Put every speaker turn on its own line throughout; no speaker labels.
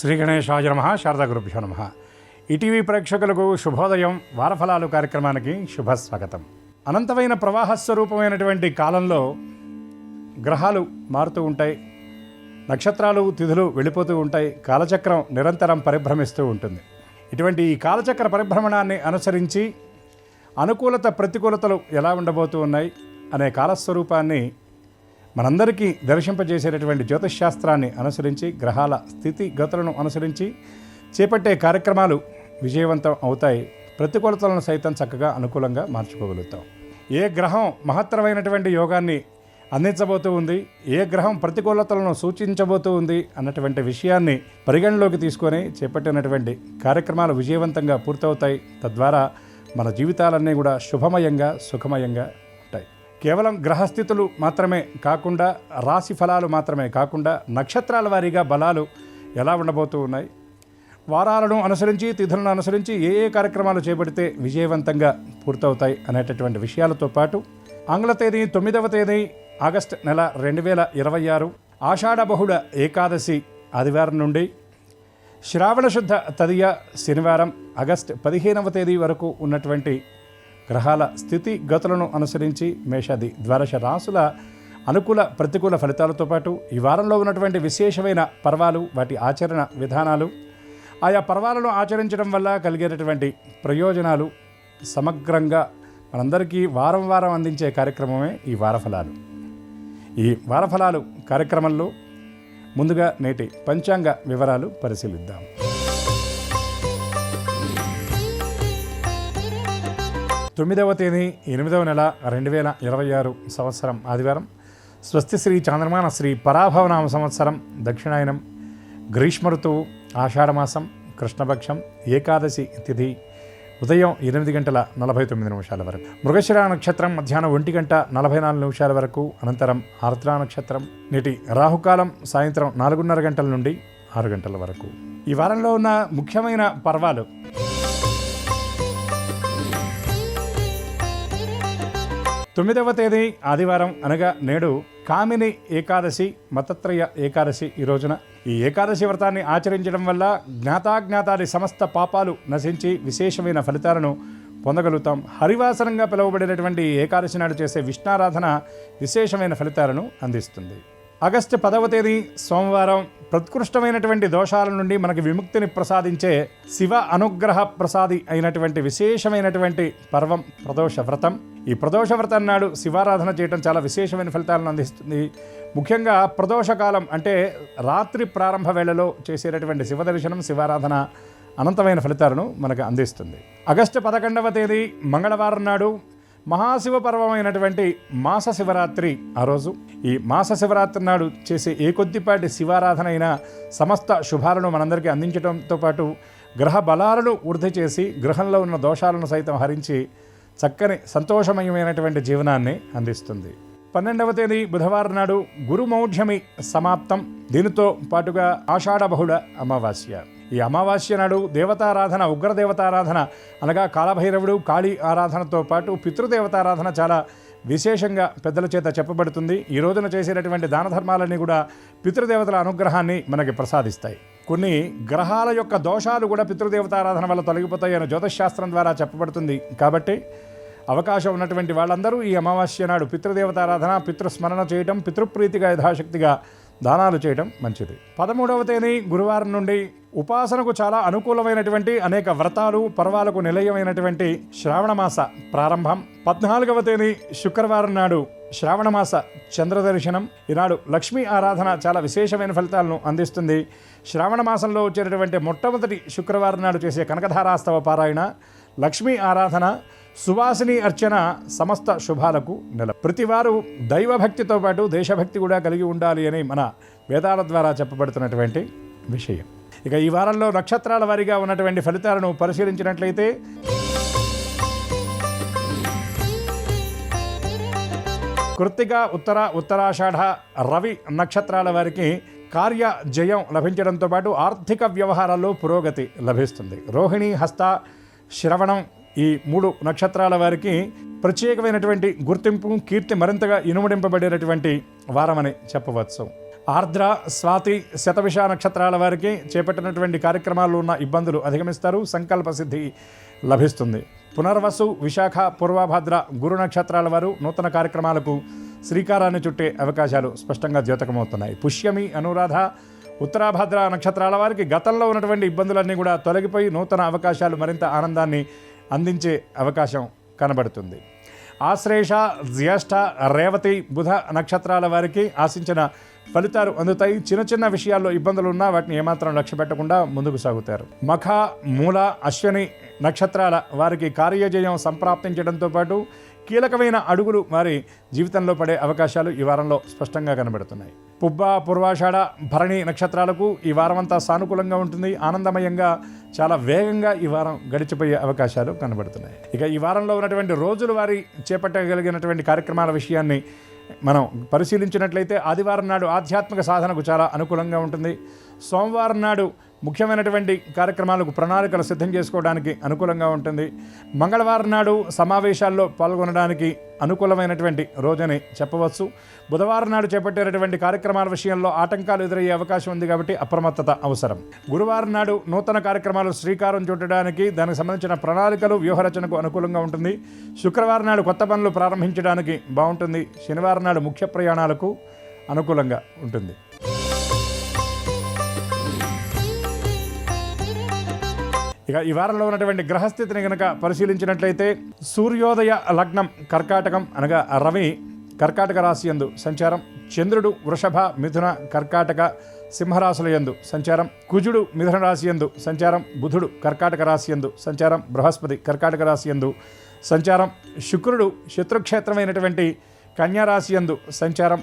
శ్రీ గణేశాయ నమః. శారదా గురుభ్యో నమః. ఈటీవీ ప్రేక్షకులకు శుభోదయం. వారఫలాలు కార్యక్రమానికి శుభస్వాగతం. అనంతమైన ప్రవాహస్వరూపమైనటువంటి కాలంలో గ్రహాలు మారుతూ ఉంటాయి, నక్షత్రాలు తిథులు వెళ్ళిపోతూ ఉంటాయి, కాలచక్రం నిరంతరం పరిభ్రమిస్తూ ఉంటుంది. ఇటువంటి ఈ కాలచక్ర పరిభ్రమణాన్ని అనుసరించి అనుకూలత ప్రతికూలతలు ఎలా ఉండబోతూ ఉన్నాయి అనే కాలస్వరూపాన్ని మనందరికీ దర్శింపజేసేటటువంటి జ్యోతిష్శాస్త్రాన్ని అనుసరించి, గ్రహాల స్థితి గతులను అనుసరించి చేపట్టే కార్యక్రమాలు విజయవంతం అవుతాయి. ప్రతికూలతలను సైతం చక్కగా అనుకూలంగా మార్చుకోగలుగుతాం. ఏ గ్రహం మహత్తరమైనటువంటి యోగాన్ని అందించబోతూ ఉంది, ఏ గ్రహం ప్రతికూలతలను సూచించబోతూ ఉంది అన్నటువంటి విషయాన్ని పరిగణలోకి తీసుకొని చేపట్టినటువంటి కార్యక్రమాలు విజయవంతంగా పూర్తవుతాయి. తద్వారా మన జీవితాలన్నీ కూడా శుభమయంగా సుఖమయంగా ఉంటాయి. కేవలం గ్రహస్థితులు మాత్రమే కాకుండా, రాశి ఫలాలు మాత్రమే కాకుండా, నక్షత్రాల వారీగా బలాలు ఎలా ఉండబోతూ ఉన్నాయి, వారాలను అనుసరించి తిథులను అనుసరించి ఏ ఏ కార్యక్రమాలు చేపడితే విజయవంతంగా పూర్తవుతాయి అనేటటువంటి విషయాలతో పాటు ఆంగ్ల తేదీ 9వ తేదీ ఆగస్టు నెల 2026 ఆషాఢ బహుళ ఏకాదశి ఆదివారం నుండి శ్రావణ శుద్ధ తదియ శనివారం ఆగస్టు 15వ తేదీ వరకు ఉన్నటువంటి గ్రహాల స్థితి గతులను అనుసరించి మేషాది ద్వాదశ రాశుల అనుకూల ప్రతికూల ఫలితాలతో పాటు ఈ వారంలో ఉన్నటువంటి విశేషమైన పర్వాలు, వాటి ఆచరణ విధానాలు, ఆయా పర్వాలను ఆచరించడం వల్ల కలిగేటటువంటి ప్రయోజనాలు సమగ్రంగా మనందరికీ వారం వారం అందించే కార్యక్రమమే ఈ వారఫలాలు. ఈ వారఫలాలు కార్యక్రమంలో ముందుగా నేటి పంచాంగ వివరాలు పరిశీలిద్దాం. 9వ తేదీ 8వ నెల 2026 సంవత్సరం ఆదివారం. స్వస్తి శ్రీ చాంద్రమాన శ్రీ పరాభవనామ సంవత్సరం, దక్షిణాయనం, గ్రీష్మ ఋతువు, ఆషాఢమాసం, కృష్ణపక్షం, ఏకాదశి తిథి ఉదయం 8:49 వరకు, మృగశిర నక్షత్రం మధ్యాహ్నం 1:44 వరకు, అనంతరం ఆర్ద్ర నక్షత్రం. నేటి రాహుకాలం సాయంత్రం 4:30 గంటల నుండి 6 గంటల వరకు. ఈ వారంలో ఉన్న ముఖ్యమైన పర్వాలు: 9వ తేదీ ఆదివారం అనగా నేడు కామిని ఏకాదశి, మతత్రయ ఏకాదశి. ఈ రోజున ఈ ఏకాదశి వ్రతాన్ని ఆచరించడం వల్ల జ్ఞాతాజ్ఞాతాది సమస్త పాపాలు నశించి విశేషమైన ఫలితాలను పొందగలుగుతాం. హరివాసనంగా పిలువబడేటటువంటి ఏకాదశి నాడు చేసే విష్ణారాధన విశేషమైన ఫలితాలను అందిస్తుంది. ఆగస్టు 10వ తేదీ సోమవారం ప్రత్కృష్టమైనటువంటి దోషాల నుండి మనకి విముక్తిని ప్రసాదించే శివ అనుగ్రహ ప్రసాది అయినటువంటి విశేషమైనటువంటి పర్వం ప్రదోష వ్రతం. ఈ ప్రదోష వ్రతం నాడు శివారాధన చేయడం చాలా విశేషమైన ఫలితాలను అందిస్తుంది. ముఖ్యంగా ప్రదోషకాలం అంటే రాత్రి ప్రారంభ వేళలో చేసేటటువంటి శివ దర్శనం, శివారాధన అనంతమైన ఫలితాలను మనకు అందిస్తుంది. ఆగస్టు 11వ తేదీ మంగళవారం నాడు మహాశివ పర్వమైనటువంటి మాస శివరాత్రి. ఆ రోజు ఈ మాస శివరాత్రి నాడు చేసే ఏ కొద్దిపాటి శివారాధన అయినా సమస్త శుభాలను మనందరికీ అందించడంతో పాటు గ్రహ బలాలను వృద్ధి చేసి గ్రహంలో ఉన్న దోషాలను సైతం హరించి చక్కని సంతోషమయమైనటువంటి జీవనాన్ని అందిస్తుంది. 12వ తేదీ బుధవారం నాడు గురుమౌఢ్యమి సమాప్తం. దీనితో పాటుగా ఆషాఢ బహుళ అమావాస్య. ఈ అమావాస్య నాడు దేవతారాధన, ఉగ్రదేవతారాధన అనగా కాలభైరవుడు, కాళీ ఆరాధనతో పాటు పితృదేవతారాధన చాలా విశేషంగా పెద్దల చేత చెప్పబడుతుంది. ఈ రోజున చేసేటటువంటి దాన ధర్మాలన్నీ కూడా పితృదేవతల అనుగ్రహాన్ని మనకి ప్రసాదిస్తాయి. కొన్ని గ్రహాల యొక్క దోషాలు కూడా పితృదేవతారాధన వల్ల తొలగిపోతాయి అని జ్యోతిష్శాస్త్రం ద్వారా చెప్పబడుతుంది. కాబట్టి అవకాశం ఉన్నటువంటి వాళ్ళందరూ ఈ అమావాస్య నాడు పితృదేవతారాధన, పితృస్మరణ చేయటం, పితృప్రీతిగా యథాశక్తిగా దానాలు చేయడం మంచిది. 13వ తేదీ గురువారం నుండి ఉపాసనకు చాలా అనుకూలమైనటువంటి అనేక వ్రతాలు, పర్వాలకు నిలయమైనటువంటి శ్రావణమాస ప్రారంభం. 14వ తేదీ శుక్రవారం నాడు శ్రావణమాస చంద్రదర్శనం. ఈనాడు లక్ష్మీ ఆరాధన చాలా విశేషమైన ఫలితాలను అందిస్తుంది. శ్రావణ మాసంలో వచ్చేటటువంటి మొట్టమొదటి శుక్రవారం నాడు చేసే కనకధారాస్తవ పారాయణ, లక్ష్మీ ఆరాధన, సువాసిని అర్చన సమస్త శుభాలకు నెల. ప్రతివారు దైవభక్తితో పాటు దేశభక్తి కూడా కలిగి ఉండాలి అని మన వేదాల ద్వారా చెప్పబడుతున్నటువంటి విషయం. ఇక ఈ వారంలో నక్షత్రాల వారీగా ఉన్నటువంటి ఫలితాలను పరిశీలించినట్లయితే కృత్తిక, ఉత్తర, ఉత్తరాషాఢ, రవి నక్షత్రాల వారికి కార్య జయం లభించడంతో పాటు ఆర్థిక వ్యవహారాల్లో పురోగతి లభిస్తుంది. రోహిణి, హస్త, శ్రవణం ఈ 3 నక్షత్రాల వారికి ప్రత్యేకమైనటువంటి గుర్తింపు, కీర్తి మరింతగా ఇనుమడింపబడేటటువంటి వారమని చెప్పవచ్చు. ఆర్ద్ర, స్వాతి, శతభిష నక్షత్రాల వారికి చేపట్టినటువంటి కార్యక్రమాల్లో ఉన్న ఇబ్బందులు అధిగమిస్తారు. సంకల్ప సిద్ధి లభిస్తుంది. పునర్వసు, విశాఖ, పూర్వభద్ర, గురు నక్షత్రాల వారు నూతన కార్యక్రమాలకు శ్రీకారాన్ని చుట్టే అవకాశాలు స్పష్టంగా ద్యోతకమవుతున్నాయి. పుష్యమి, అనురాధ, ఉత్తరాభద్ర నక్షత్రాల వారికి గతంలో ఉన్నటువంటి ఇబ్బందులన్నీ కూడా తొలగిపోయి నూతన అవకాశాలు మరింత ఆనందాన్ని అందించే అవకాశం కనబడుతుంది. ఆశ్లేష, జ్యేష్ఠ, రేవతి, బుధ నక్షత్రాల వారికి ఆశించిన ఫలితాలు అందుతాయి. చిన్న చిన్న విషయాల్లో ఇబ్బందులు ఉన్నా వాటిని ఏమాత్రం లక్ష్య పెట్టకుండా ముందుకు సాగుతారు. మఖ, మూల, అశ్విని నక్షత్రాల వారికి కార్యజయం సంప్రాప్తించడంతో పాటు కీలకమైన అడుగులు వారి జీవితంలో పడే అవకాశాలు ఈ వారంలో స్పష్టంగా కనబడుతున్నాయి. పుబ్బ, పూర్వాషాఢ, భరణి నక్షత్రాలకు ఈ వారమంతా సానుకూలంగా ఉంటుంది. ఆనందమయంగా చాలా వేగంగా ఈ వారం గడిచిపోయే అవకాశాలు కనబడుతున్నాయి. ఇక ఈ వారంలో ఉన్నటువంటి రోజులు వారి చేపట్టగలిగినటువంటి కార్యక్రమాల విషయాన్ని మనం పరిశీలించినట్లయితే ఆదివారం నాడు ఆధ్యాత్మిక సాధనకు చాలా అనుకూలంగా ఉంటుంది. సోమవారం నాడు ముఖ్యమైనటువంటి కార్యక్రమాలకు ప్రణాళికలు సిద్ధం చేసుకోవడానికి అనుకూలంగా ఉంటుంది. మంగళవారం నాడు సమావేశాల్లో పాల్గొనడానికి అనుకూలమైనటువంటి రోజని చెప్పవచ్చు. బుధవారం నాడు చేపట్టేటటువంటి కార్యక్రమాల విషయంలో ఆటంకాలు ఎదురయ్యే అవకాశం ఉంది కాబట్టి అప్రమత్తత అవసరం. గురువారం నాడు నూతన కార్యక్రమాలు శ్రీకారం చుట్టడానికి దానికి సంబంధించిన ప్రణాళికలు వ్యూహరచనకు అనుకూలంగా ఉంటుంది. శుక్రవారం నాడు కొత్త పనులు ప్రారంభించడానికి బాగుంటుంది. శనివారం నాడు ముఖ్య ప్రయాణాలకు అనుకూలంగా ఉంటుంది. ఇక ఈ వారంలో ఉన్నటువంటి గ్రహస్థితిని కనుక పరిశీలించినట్లయితే సూర్యోదయ లగ్నం కర్కాటకం అనగా రవి కర్కాటక రాశి యందు సంచారం, చంద్రుడు వృషభ, మిథున, కర్కాటక, సింహరాశుల యందు సంచారం, కుజుడు మిథున రాశి యందు సంచారం, బుధుడు కర్కాటక రాశి యందు సంచారం, బృహస్పతి కర్కాటక రాశి యందు సంచారం, శుక్రుడు శత్రుక్షేత్రమైనటువంటి కన్యారాశి యందు సంచారం,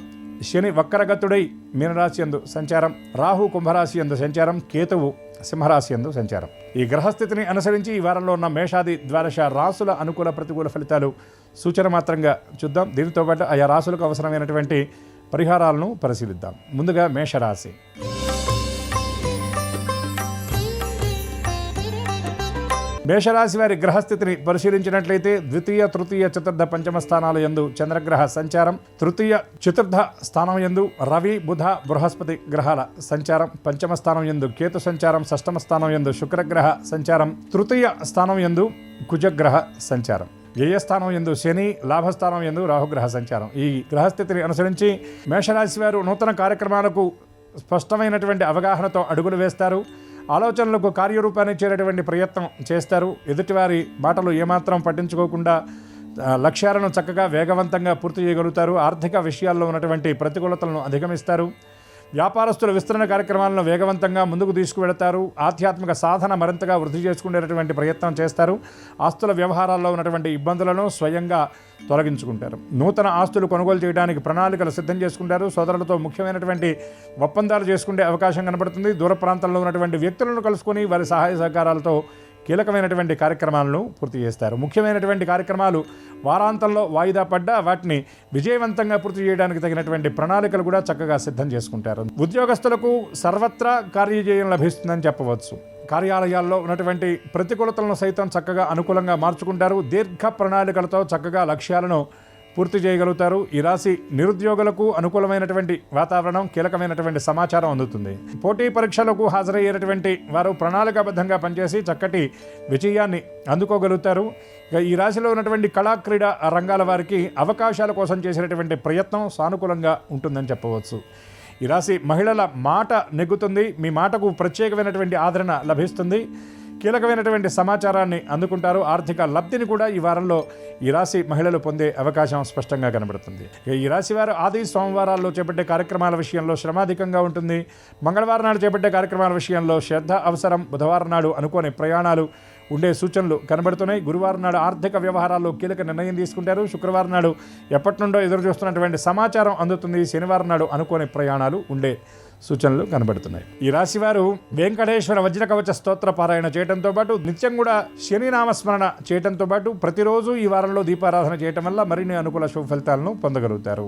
శని వక్రగతుడై మీనరాశి యందు సంచారం, రాహు కుంభరాశి యందు సంచారం, కేతువు సింహరాశి యందు సంచారం. ఈ గ్రహస్థితిని అనుసరించి ఈ వారంలో ఉన్న మేషాది ద్వాదశ రాసుల అనుకూల ప్రతికూల ఫలితాలు సూచన మాత్రంగా చూద్దాం. దీనితో పాటు ఆయా రాసులకు అవసరమైనటువంటి పరిహారాలను పరిశీలిద్దాం. ముందుగా మేషరాశి. మేషరాశి వారి గ్రహస్థితిని పరిశీలించినట్లయితే ద్వితీయ, తృతీయ, చతుర్థ, పంచమ స్థానాల యందు చంద్రగ్రహ సంచారం, తృతీయ, చతుర్థ స్థానం యందు రవి, బుధ, బృహస్పతి గ్రహాల సంచారం, పంచమ స్థానం యందు కేతు సంచారం, షష్టమ స్థానం యందు శుక్రగ్రహ సంచారం, తృతీయ స్థానం యందు కుజగ్రహ సంచారం, వ్యయస్థానం యందు శని, లాభస్థానం యందు రాహుగ్రహ సంచారం. ఈ గ్రహస్థితిని అనుసరించి మేషరాశి వారు నూతన కార్యక్రమాలకు స్పష్టమైనటువంటి అవగాహనతో అడుగులు వేస్తారు. ఆలోచనలకు కార్యరూపాన్ని చేరేటువంటి ప్రయత్నం చేస్తారు. ఎదుటివారి మాటలు ఏమాత్రం పట్టించుకోకుండా లక్ష్యాలను చక్కగా వేగవంతంగా పూర్తి చేయగలుగుతారు. ఆర్థిక విషయాల్లో ఉన్నటువంటి ప్రతికూలతలను అధిగమిస్తారు. వ్యాపారస్తుల విస్తరణ కార్యక్రమాలను వేగవంతంగా ముందుకు తీసుకువెళతారు. ఆధ్యాత్మిక సాధన మరింతగా వృద్ధి చేసుకునేటటువంటి ప్రయత్నం చేస్తారు. ఆస్తుల వ్యవహారాల్లో ఉన్నటువంటి ఇబ్బందులను స్వయంగా తొలగించుకుంటారు. నూతన ఆస్తులు కొనుగోలు చేయడానికి ప్రణాళికలు సిద్ధం చేసుకుంటారు. సోదరులతో ముఖ్యమైనటువంటి ఒప్పందాలు చేసుకునే అవకాశం కనబడుతుంది. దూర ప్రాంతంలో ఉన్నటువంటి వ్యక్తులను కలుసుకొని వారి సహాయ సహకారాలతో కీలకమైనటువంటి కార్యక్రమాలను పూర్తి చేస్తారు. ముఖ్యమైనటువంటి కార్యక్రమాలు వారాంతంలో వాయిదా పడ్డా వాటిని విజయవంతంగా పూర్తి చేయడానికి తగినటువంటి ప్రణాళికలు కూడా చక్కగా సిద్ధం చేసుకుంటారు. ఉద్యోగస్తులకు సర్వత్రా కార్యజయం లభిస్తుందని చెప్పవచ్చు. కార్యాలయాల్లో ఉన్నటువంటి ప్రతికూలతలను సైతం చక్కగా అనుకూలంగా మార్చుకుంటారు. దీర్ఘ ప్రణాళికలతో చక్కగా లక్ష్యాలను పూర్తి చేయగలుగుతారు. ఈ రాశి నిరుద్యోగులకు అనుకూలమైనటువంటి వాతావరణం, కీలకమైనటువంటి సమాచారం అందుతుంది. పోటీ పరీక్షలకు హాజరయ్యేటటువంటి వారు ప్రణాళికాబద్ధంగా పనిచేసి చక్కటి విజయాన్ని అందుకోగలుగుతారు. ఈ రాశిలో ఉన్నటువంటి కళా క్రీడా రంగాల వారికి అవకాశాల కోసం చేసేటటువంటి ప్రయత్నం సానుకూలంగా ఉంటుందని చెప్పవచ్చు. ఈ రాశి మహిళల మాట నెగ్గుతుంది. మీ మాటకు ప్రత్యేకమైనటువంటి ఆదరణ లభిస్తుంది. కీలకమైనటువంటి సమాచారాన్ని అందుకుంటారు. ఆర్థిక లబ్ధిని కూడా ఈ వారంలో ఈ రాశి మహిళలు పొందే అవకాశం స్పష్టంగా కనబడుతుంది. ఈ రాశి వారు ఆది సోమవారాల్లో చేపట్టే కార్యక్రమాల విషయంలో శ్రమాధికంగా ఉంటుంది. మంగళవారం నాడు చేపట్టే కార్యక్రమాల విషయంలో శ్రద్ధ అవసరం. బుధవారం నాడు అనుకోని ప్రయాణాలు ఉండే సూచనలు కనబడుతున్నాయి. గురువారం నాడు ఆర్థిక వ్యవహారాల్లో కీలక నిర్ణయం తీసుకుంటారు. శుక్రవారం నాడు ఎప్పటి నుండో ఎదురు చూస్తున్నటువంటి సమాచారం అందుతుంది. శనివారం నాడు అనుకోని ప్రయాణాలు ఉండే సూచనలు కనబడుతున్నాయి. ఈ రాశివారు వెంకటేశ్వర వజ్రకవచ స్తోత్ర పారాయణ చేయడంతో పాటు నిత్యం కూడా శని నామస్మరణ చేయడంతో పాటు ప్రతిరోజు ఈ వారంలో దీపారాధన చేయటం వల్ల మరిన్ని అనుకూల శుభ ఫలితాలను పొందగలుగుతారు.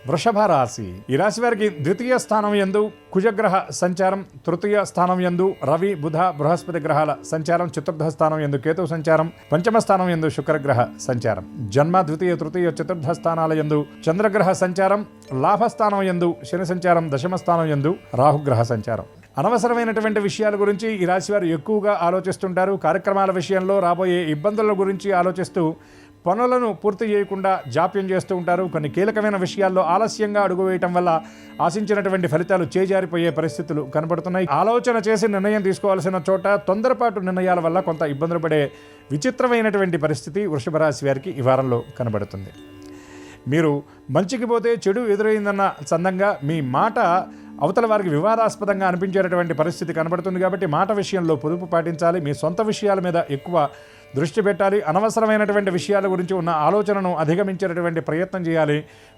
వృషభ రాశి. ఈ రాశి వారికి ద్వితీయ స్థానం యందు కుజగ్రహ సంచారం, తృతీయ స్థానం యందు రవి బుధ బృహస్పతి గ్రహాల సంచారం, చతుర్థ స్థానం యందు కేతు సంచారం, పంచమ స్థానం యందు శుక్రగ్రహ సంచారం, జన్మ ద్వితీయ తృతీయ చతుర్థ స్థానాల యందు చంద్రగ్రహ సంచారం, లాభస్థానం యందు శని సంచారం, దశమ స్థానం యందు రాహుగ్రహ సంచారం. అనవసరమైనటువంటి విషయాల గురించి ఈ రాశి వారు ఎక్కువగా ఆలోచిస్తుంటారు. కార్యక్రమాల విషయంలో రాబోయే ఇబ్బందుల గురించి ఆలోచిస్తూ పనులను పూర్తి చేయకుండా జాప్యం చేస్తూ ఉంటారు. కొన్ని కీలకమైన విషయాల్లో ఆలస్యంగా అడుగు వేయటం వల్ల ఆశించినటువంటి ఫలితాలు చేజారిపోయే పరిస్థితులు కనబడుతున్నాయి. ఆలోచన చేసి నిర్ణయం తీసుకోవాల్సిన చోట తొందరపాటు నిర్ణయాల వల్ల కొంత ఇబ్బందులు పడే విచిత్రమైనటువంటి పరిస్థితి వృషభ రాశి వారికి ఈ వారంలో కనబడుతుంది. మీరు మంచికి పోతే చెడు ఎదురైందన్న చందంగా మీ మాట అవతల వారికి వివాదాస్పదంగా అనిపించేటటువంటి పరిస్థితి కనబడుతుంది. కాబట్టి మాట విషయంలో పొదుపు పాటించాలి. మీ సొంత విషయాల మీద ఎక్కువ దృష్టి పెట్టాలి. అనవసరమైనటువంటి విషయాల గురించి ఉన్న ఆలోచనను అధిగమించేటటువంటి ప్రయత్నం చేయాలి.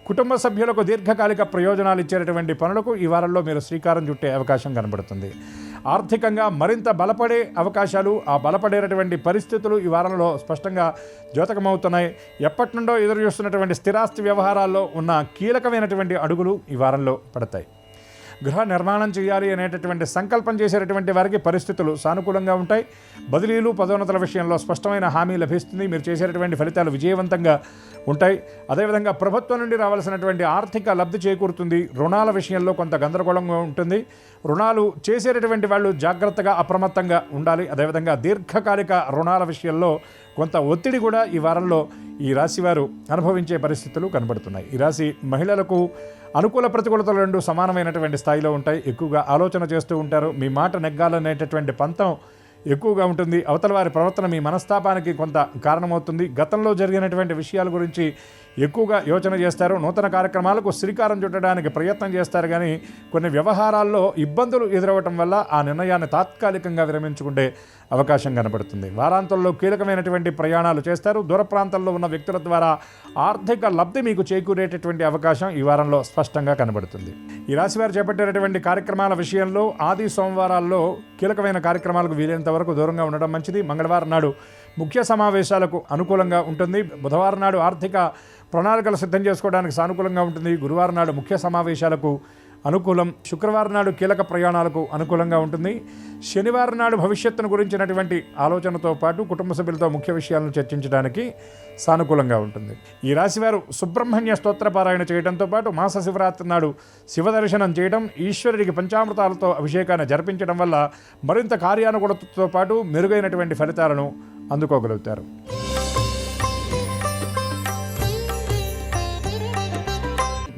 కుటుంబ సభ్యులకు దీర్ఘకాలిక ప్రయోజనాలు ఇచ్చేటటువంటి పనులకు ఈ వారంలో మీరు శ్రీకారం చుట్టే అవకాశం కనబడుతుంది. ఆర్థికంగా మరింత బలపడే అవకాశాలు, ఆ బలపడేటటువంటి పరిస్థితులు ఈ వారంలో స్పష్టంగా ద్యోతకమవుతున్నాయి. ఎప్పటి నుండో ఎదురు చూస్తున్నటువంటి స్థిరాస్తి వ్యవహారాల్లో ఉన్న కీలకమైనటువంటి అడుగులు ఈ వారంలో పడతాయి. గృహ నిర్మాణం చేయాలి అనేటటువంటి సంకల్పం చేసేటటువంటి వారికి పరిస్థితులు సానుకూలంగా ఉంటాయి. బదిలీలు పదోన్నతుల విషయంలో స్పష్టమైన హామీ లభిస్తుంది. మీరు చేసేటటువంటి ఫలితాలు విజయవంతంగా ఉంటాయి. అదేవిధంగా ప్రభుత్వం నుండి రావాల్సినటువంటి ఆర్థిక లబ్ధి చేకూరుతుంది. రుణాల విషయంలో కొంత గందరగోళంగా ఉంటుంది. రుణాలు చేసేటటువంటి వాళ్ళు జాగ్రత్తగా అప్రమత్తంగా ఉండాలి. అదేవిధంగా దీర్ఘకాలిక రుణాల విషయంలో కొంత ఒత్తిడి కూడా ఈ వారంలో ఈ రాశి వారు అనుభవించే పరిస్థితులు కనబడుతున్నాయి. ఈ రాశి మహిళలకు అనుకూల ప్రతికూలతలు రెండు సమానమైనటువంటి స్థాయిలో ఉంటాయి. ఎక్కువగా ఆలోచన చేస్తూ ఉంటారు. మీ మాట నెగ్గాలనేటటువంటి పంతం ఎక్కువగా ఉంటుంది. అవతల వారి ప్రవర్తన మీ మనస్తాపానికి కొంత కారణమవుతుంది. గతంలో జరిగినటువంటి విషయాల గురించి ఎక్కువగా యోచన చేస్తారు. నూతన కార్యక్రమాలకు శ్రీకారం చుట్టడానికి ప్రయత్నం చేస్తారు. కానీ కొన్ని వ్యవహారాల్లో ఇబ్బందులు ఎదురవ్వటం వల్ల ఆ నిర్ణయాన్ని తాత్కాలికంగా విరమించుకుంటే అవకాశం కనబడుతుంది. వారాంతంలో కీలకమైనటువంటి ప్రయాణాలు చేస్తారు. దూర ప్రాంతాల్లో ఉన్న వ్యక్తుల ద్వారా ఆర్థిక లబ్ధి మీకు చేకూరేటటువంటి అవకాశం ఈ వారంలో స్పష్టంగా కనబడుతుంది. ఈ రాశి వారు చేపట్టేటటువంటి కార్యక్రమాల విషయంలో ఆది సోమవారాల్లో కీలకమైన కార్యక్రమాలకు వీలైనంత వరకు దూరంగా ఉండడం మంచిది. మంగళవారం నాడు ముఖ్య సమావేశాలకు అనుకూలంగా ఉంటుంది. బుధవారం నాడు ఆర్థిక ప్రణాళికలు సిద్ధం చేసుకోవడానికి సానుకూలంగా ఉంటుంది. గురువారం నాడు ముఖ్య సమావేశాలకు అనుకూలం. శుక్రవారం నాడు కీలక ప్రయాణాలకు అనుకూలంగా ఉంటుంది. శనివారం నాడు భవిష్యత్తును గురించినటువంటి ఆలోచనతో పాటు కుటుంబ సభ్యులతో ముఖ్య విషయాలను చర్చించడానికి సానుకూలంగా ఉంటుంది. ఈ రాశివారు సుబ్రహ్మణ్య స్తోత్ర పారాయణ చేయడంతో పాటు మాస శివరాత్రి నాడు శివ దర్శనం చేయడం, ఈశ్వరుడికి పంచామృతాలతో అభిషేకాన్ని జరిపించడం వల్ల మరింత కార్యానుకూలతతో పాటు మెరుగైనటువంటి ఫలితాలను అందుకోగలుగుతారు.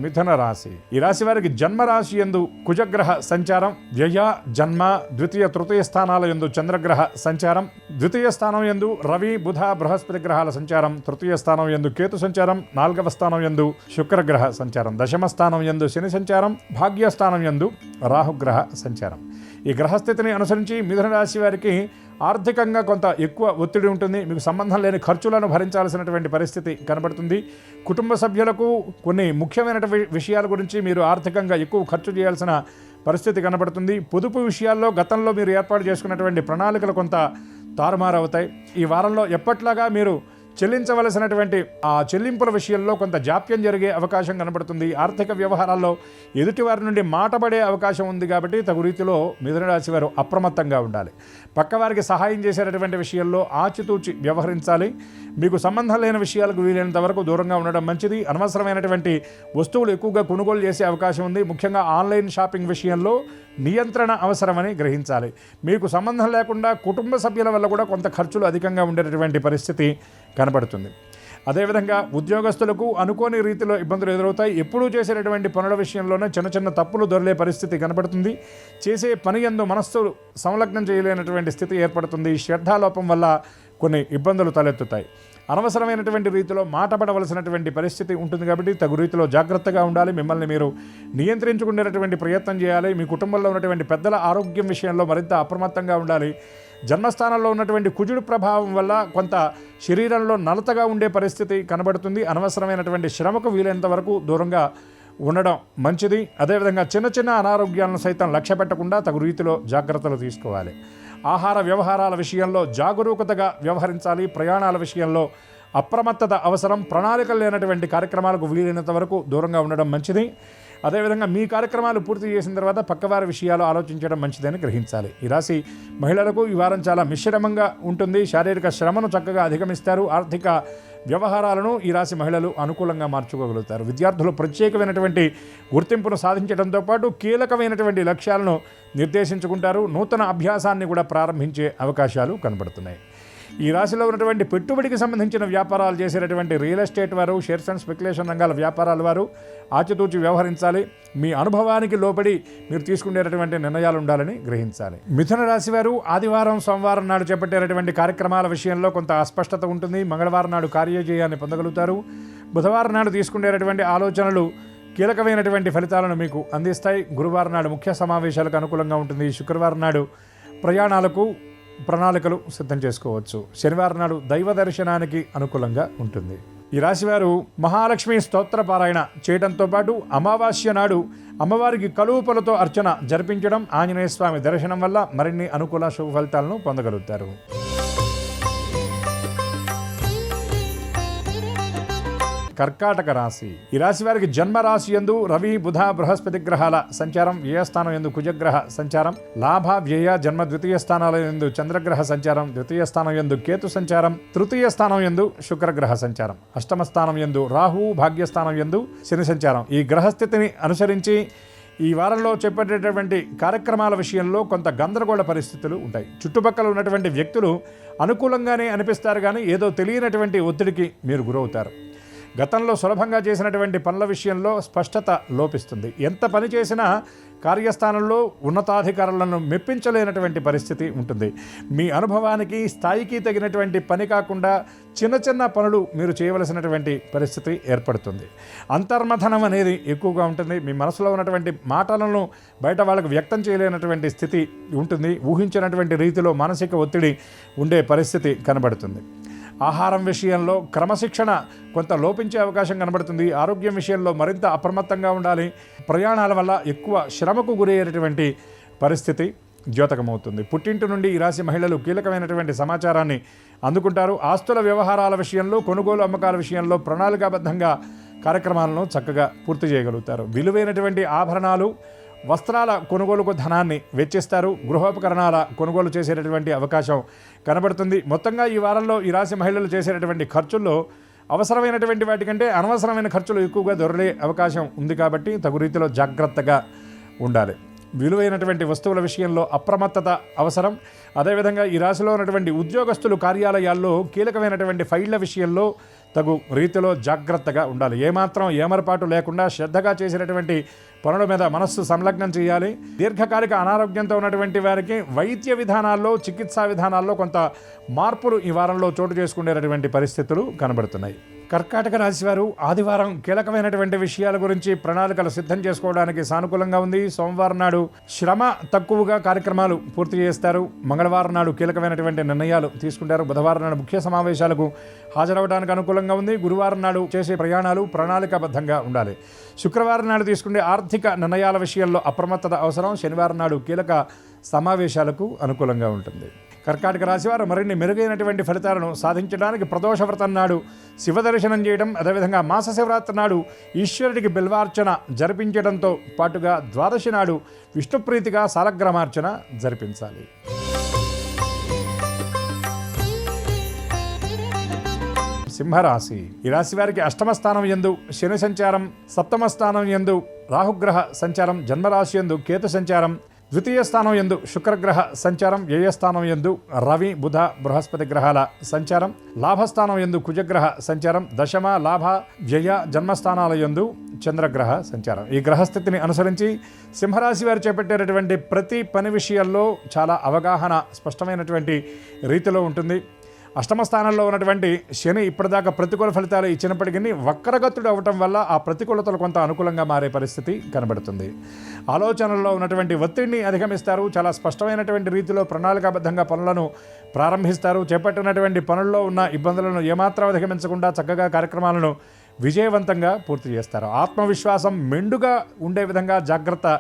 మిథున రాశి. ఈ రాశి వారికి జన్మరాశి యందు కుజగ్రహ సంచారం, వ్యయ జన్మ ద్వితీయ తృతీయ స్థానాల యందు చంద్రగ్రహ సంచారం, ద్వితీయ స్థానం యందు రవి బుధ బృహస్పతి గ్రహాల సంచారం, తృతీయ స్థానం యందు కేతు సంచారం, 4వ స్థానం యందు శుక్రగ్రహ సంచారం, దశమ స్థానం యందు శని సంచారం, భాగ్యస్థానం యందు రాహుగ్రహ సంచారం. ఈ గ్రహస్థితిని అనుసరించి మిథున రాశి వారికి ఆర్థికంగా కొంత ఎక్కువ ఒత్తిడి ఉంటుంది. మీకు సంబంధం లేని ఖర్చులను భరించాల్సినటువంటి పరిస్థితి కనబడుతుంది. కుటుంబ సభ్యులకు కొన్ని ముఖ్యమైన విషయాల గురించి మీరు ఆర్థికంగా ఎక్కువ ఖర్చు చేయాల్సిన పరిస్థితి కనబడుతుంది. పొదుపు విషయాల్లో గతంలో మీరు ఏర్పాటు చేసుకున్నటువంటి ప్రణాళికలు కొంత తారుమారవుతాయి. ఈ వారంలో ఎప్పట్లాగా మీరు చెల్లించవలసినటువంటి ఆ చెల్లింపుల విషయంలో కొంత జాప్యం జరిగే అవకాశం కనబడుతుంది. ఆర్థిక వ్యవహారాల్లో ఎదుటివారి నుండి మాటపడే అవకాశం ఉంది. కాబట్టి తగు రీతిలో మిథున రాశి వారు అప్రమత్తంగా ఉండాలి. పక్కవారికి సహాయం చేసేటటువంటి విషయంలో ఆచితూచి వ్యవహరించాలి. మీకు సంబంధం లేని విషయాలకు వీలైనంత వరకు దూరంగా ఉండడం మంచిది. అనవసరమైనటువంటి వస్తువులు ఎక్కువగా కొనుగోలు చేసే అవకాశం ఉంది. ముఖ్యంగా ఆన్లైన్ షాపింగ్ విషయంలో నియంత్రణ అవసరమని గ్రహించాలి. మీకు సంబంధం లేకుండా కుటుంబ సభ్యుల వల్ల కూడా కొంత ఖర్చులు అధికంగా ఉండేటటువంటి పరిస్థితి కనబడుతుంది. అదేవిధంగా ఉద్యోగస్తులకు అనుకోని రీతిలో ఇబ్బందులు ఎదురవుతాయి. ఎప్పుడూ చేసేటటువంటి పనుల విషయంలోనే చిన్న చిన్న తప్పులు దొరికే పరిస్థితి కనబడుతుంది. చేసే పని యందు మనస్సు సంలగ్నం చేయలేనటువంటి స్థితి ఏర్పడుతుంది. శ్రద్ధాలోపం వల్ల కొన్ని ఇబ్బందులు తలెత్తుతాయి. అనవసరమైనటువంటి రీతిలో మాటపడవలసినటువంటి పరిస్థితి ఉంటుంది. కాబట్టి తగు రీతిలో జాగ్రత్తగా ఉండాలి. మిమ్మల్ని మీరు నియంత్రించుకునేటటువంటి ప్రయత్నం చేయాలి. మీ కుటుంబంలో ఉన్నటువంటి పెద్దల ఆరోగ్యం విషయంలో మరింత అప్రమత్తంగా ఉండాలి. జన్మస్థానంలో ఉన్నటువంటి కుజుడు ప్రభావం వల్ల కొంత శరీరంలో నలతగా ఉండే పరిస్థితి కనబడుతుంది. అనవసరమైనటువంటి శ్రమకు వీలైనంత వరకు దూరంగా ఉండడం మంచిది. అదేవిధంగా చిన్న చిన్న అనారోగ్యాలను సైతం లక్ష్య పెట్టకుండా తగు రీతిలో జాగ్రత్తలు తీసుకోవాలి. ఆహార వ్యవహారాల విషయంలో జాగరూకతగా వ్యవహరించాలి. ప్రయాణాల విషయంలో అప్రమత్తత అవసరం. ప్రణాళికలు లేనటువంటి కార్యక్రమాలకు వీలైనంత వరకు దూరంగా ఉండడం మంచిది. అదేవిధంగా మీ కార్యక్రమాలు పూర్తి చేసిన తర్వాత పక్కవారి విషయాలు ఆలోచించడం మంచిదని గ్రహించాలి. ఈ రాశి మహిళలకు ఈ వారం చాలా మిశ్రమంగా ఉంటుంది. శారీరక శ్రమను చక్కగా అధిగమిస్తారు. ఆర్థిక వ్యవహారాలను ఈ రాశి మహిళలు అనుకూలంగా మార్చుకోగలుగుతారు. విద్యార్థులు ప్రత్యేకమైనటువంటి గుర్తింపును సాధించడంతో పాటు కీలకమైనటువంటి లక్ష్యాలను నిర్దేశించుకుంటారు. నూతన అభ్యాసాన్ని కూడా ప్రారంభించే అవకాశాలు కనబడుతున్నాయి. ఈ రాశిలో ఉన్నటువంటి పెట్టుబడికి సంబంధించిన వ్యాపారాలు చేసేటటువంటి రియల్ ఎస్టేట్ వారు, షేర్స్ అండ్ స్పెక్యులేషన్ రంగాల వ్యాపారాల వారు ఆచితూచి వ్యవహరించాలి. మీ అనుభవానికి లోబడి మీరు తీసుకునేటటువంటి నిర్ణయాలు ఉండాలని గ్రహించాలి. మిథున రాశి వారు ఆదివారం, సోమవారం నాడు చేపట్టేటటువంటి కార్యక్రమాల విషయంలో కొంత అస్పష్టత ఉంటుంది. మంగళవారం నాడు కార్యజయాన్ని పొందగలుగుతారు. బుధవారం నాడు తీసుకునేటటువంటి ఆలోచనలు కీలకమైనటువంటి ఫలితాలను మీకు అందిస్తాయి. గురువారం నాడు ముఖ్య సమావేశాలకు అనుకూలంగా ఉంటుంది. శుక్రవారం నాడు ప్రయాణాలకు ప్రణాళికలు సిద్ధం చేసుకోవచ్చు. శనివారం నాడు దైవ దర్శనానికి అనుకూలంగా ఉంటుంది. ఈ రాశివారు మహాలక్ష్మి స్తోత్ర పారాయణ చేయడంతో పాటు అమావాస్య నాడు అమ్మవారికి కలువపలతో అర్చన జరిపించడం, ఆంజనేయ స్వామి దర్శనం వల్ల మరిన్ని అనుకూల శుభ ఫలితాలను పొందగలుగుతారు. కర్కాటక రాశి. ఈ రాశి వారికి జన్మరాశి యందు రవి, బుధ, బృహస్పతి గ్రహాల సంచారం, వ్యయస్థానం యందు కుజగ్రహ సంచారం, లాభ, వ్యయ, జన్మ ద్వితీయ స్థానాల యందు చంద్రగ్రహ సంచారం, ద్వితీయ స్థానం యందు కేతు సంచారం, తృతీయ స్థానం యందు శుక్రగ్రహ సంచారం, అష్టమ స్థానం యందు రాహు, భాగ్యస్థానం యందు శని సంచారం. ఈ గ్రహస్థితిని అనుసరించి ఈ వారంలో చేపట్టేటటువంటి కార్యక్రమాల విషయంలో కొంత గందరగోళ పరిస్థితులు ఉంటాయి. చుట్టుపక్కల ఉన్నటువంటి వ్యక్తులు అనుకూలంగానే అనిపిస్తారు, కానీ ఏదో తెలియనటువంటి ఒత్తిడికి మీరు గురవుతారు. గతంలో సులభంగా చేసినటువంటి పనుల విషయంలో స్పష్టత లోపిస్తుంది. ఎంత పని చేసినా కార్యస్థానంలో ఉన్నతాధికారులను మెప్పించలేనటువంటి పరిస్థితి ఉంటుంది. మీ అనుభవానికి, స్థాయికి తగినటువంటి పని కాకుండా చిన్న చిన్న పనులు మీరు చేయవలసినటువంటి పరిస్థితి ఏర్పడుతుంది. అంతర్మథనం అనేది ఎక్కువగా ఉంటుంది. మీ మనసులో ఉన్నటువంటి మాటలను బయట వాళ్ళకు వ్యక్తం చేయలేనటువంటి స్థితి ఉంటుంది. ఊహించినటువంటి రీతిలో మానసిక ఒత్తిడి ఉండే పరిస్థితి కనబడుతుంది. ఆహారం విషయంలో క్రమశిక్షణ కొంత లోపించే అవకాశం కనబడుతుంది. ఆరోగ్యం విషయంలో మరింత అప్రమత్తంగా ఉండాలి. ప్రయాణాల వల్ల ఎక్కువ శ్రమకు గురయ్యేటటువంటి పరిస్థితి ద్యోతకమవుతుంది. పుట్టింటి నుండి ఈ రాశి మహిళలు కీలకమైనటువంటి సమాచారాన్ని అందుకుంటారు. ఆస్తుల వ్యవహారాల విషయంలో, కొనుగోలు అమ్మకాల విషయంలో ప్రణాళికాబద్ధంగా కార్యక్రమాలను చక్కగా పూర్తి చేయగలుగుతారు. విలువైనటువంటి ఆభరణాలు, వస్త్రాల కొనుగోలుకు ధనాన్ని వెచ్చిస్తారు. గృహోపకరణాల కొనుగోలు చేసేటటువంటి అవకాశం కనబడుతుంది. మొత్తంగా ఈ వారంలో ఈ రాశి మహిళలు చేసేటటువంటి ఖర్చుల్లో అవసరమైనటువంటి వాటికంటే అనవసరమైన ఖర్చులు ఎక్కువగా దొరలే అవకాశం ఉంది. కాబట్టి తగు రీతిలో జాగ్రత్తగా ఉండాలి. విలువైనటువంటి వస్తువుల విషయంలో అప్రమత్తత అవసరం. అదేవిధంగా ఈ రాశిలో ఉన్నటువంటి ఉద్యోగస్తులు కార్యాలయాల్లో కీలకమైనటువంటి ఫైళ్ల విషయంలో తగు రీతిలో జాగ్రత్తగా ఉండాలి. ఏమాత్రం ఏమరపాటు లేకుండా శ్రద్ధగా చేసినటువంటి పనుల మీద మనస్సు సంలగ్నం చేయాలి. దీర్ఘకాలిక అనారోగ్యంతో ఉన్నటువంటి వారికి వైద్య విధానాల్లో, చికిత్సా విధానాల్లో కొంత మార్పులు ఈ వారంలో చోటు చేసుకునేటటువంటి పరిస్థితులు కనబడుతున్నాయి. కర్కాటక రాశి వారు ఆదివారం కీలకమైనటువంటి విషయాల గురించి ప్రణాళికలు సిద్ధం చేసుకోవడానికి సానుకూలంగా ఉంది. సోమవారం నాడు శ్రమ తక్కువగా కార్యక్రమాలు పూర్తి చేస్తారు. మంగళవారం నాడు కీలకమైనటువంటి నిర్ణయాలు తీసుకుంటారు. బుధవారం నాడు ముఖ్య సమావేశాలకు హాజరవడానికి అనుకూలంగా ఉంది. గురువారం నాడు చేసే ప్రయాణాలు ప్రణాళికాబద్ధంగా ఉండాలి. శుక్రవారం నాడు తీసుకునే ఆర్థిక నిర్ణయాల విషయంలో అప్రమత్తత అవసరం. శనివారం నాడు కీలక సమావేశాలకు అనుకూలంగా ఉంటుంది. కర్కాటక రాశివారు మరిన్ని మెరుగైనటువంటి ఫలితాలను సాధించడానికి ప్రదోష వ్రతం నాడు శివదర్శనం చేయడం, అదేవిధంగా మాస శివరాత్రి నాడు ఈశ్వరుడికి బిల్వార్చన జరిపించడంతో పాటుగా ద్వాదశి నాడు విష్ణుప్రీతిగా సాలగ్రామార్చన జరిపించాలి. సింహరాశి. ఈ రాశి వారికి అష్టమ స్థానం యందు శని సంచారం, సప్తమ స్థానం యందు రాహుగ్రహ సంచారం, జన్మరాశి యందు కేతు సంచారం, ద్వితీయ స్థానం యందు శుక్రగ్రహ సంచారం, వ్యయస్థానం యందు రవి, బుధ, బృహస్పతి గ్రహాల సంచారం, లాభస్థానం యందు కుజగ్రహ సంచారం, దశమ, లాభ, వ్యయ, జన్మస్థానాల యందు చంద్రగ్రహ సంచారం. ఈ గ్రహస్థితిని అనుసరించి సింహరాశి వారు చేపట్టేటటువంటి ప్రతి పని విషయాల్లో చాలా అవగాహన స్పష్టమైనటువంటి రీతిలో ఉంటుంది. అష్టమ స్థానంలో ఉన్నటువంటి శని ఇప్పటిదాకా ప్రతికూల ఫలితాలు ఇచ్చినప్పటికీ వక్రగతుడు అవ్వటం వల్ల ఆ ప్రతికూలతలు కొంత అనుకూలంగా మారే పరిస్థితి కనబడుతుంది. ఆలోచనల్లో ఉన్నటువంటి ఒత్తిడిని అధిగమిస్తారు. చాలా స్పష్టమైనటువంటి రీతిలో ప్రణాళికాబద్ధంగా పనులను ప్రారంభిస్తారు. చేపట్టినటువంటి పనుల్లో ఉన్న ఇబ్బందులను ఏమాత్రం అధిగమించకుండా చక్కగా కార్యక్రమాలను విజయవంతంగా పూర్తి చేస్తారు. ఆత్మవిశ్వాసం మెండుగా ఉండే విధంగా జాగ్రత్త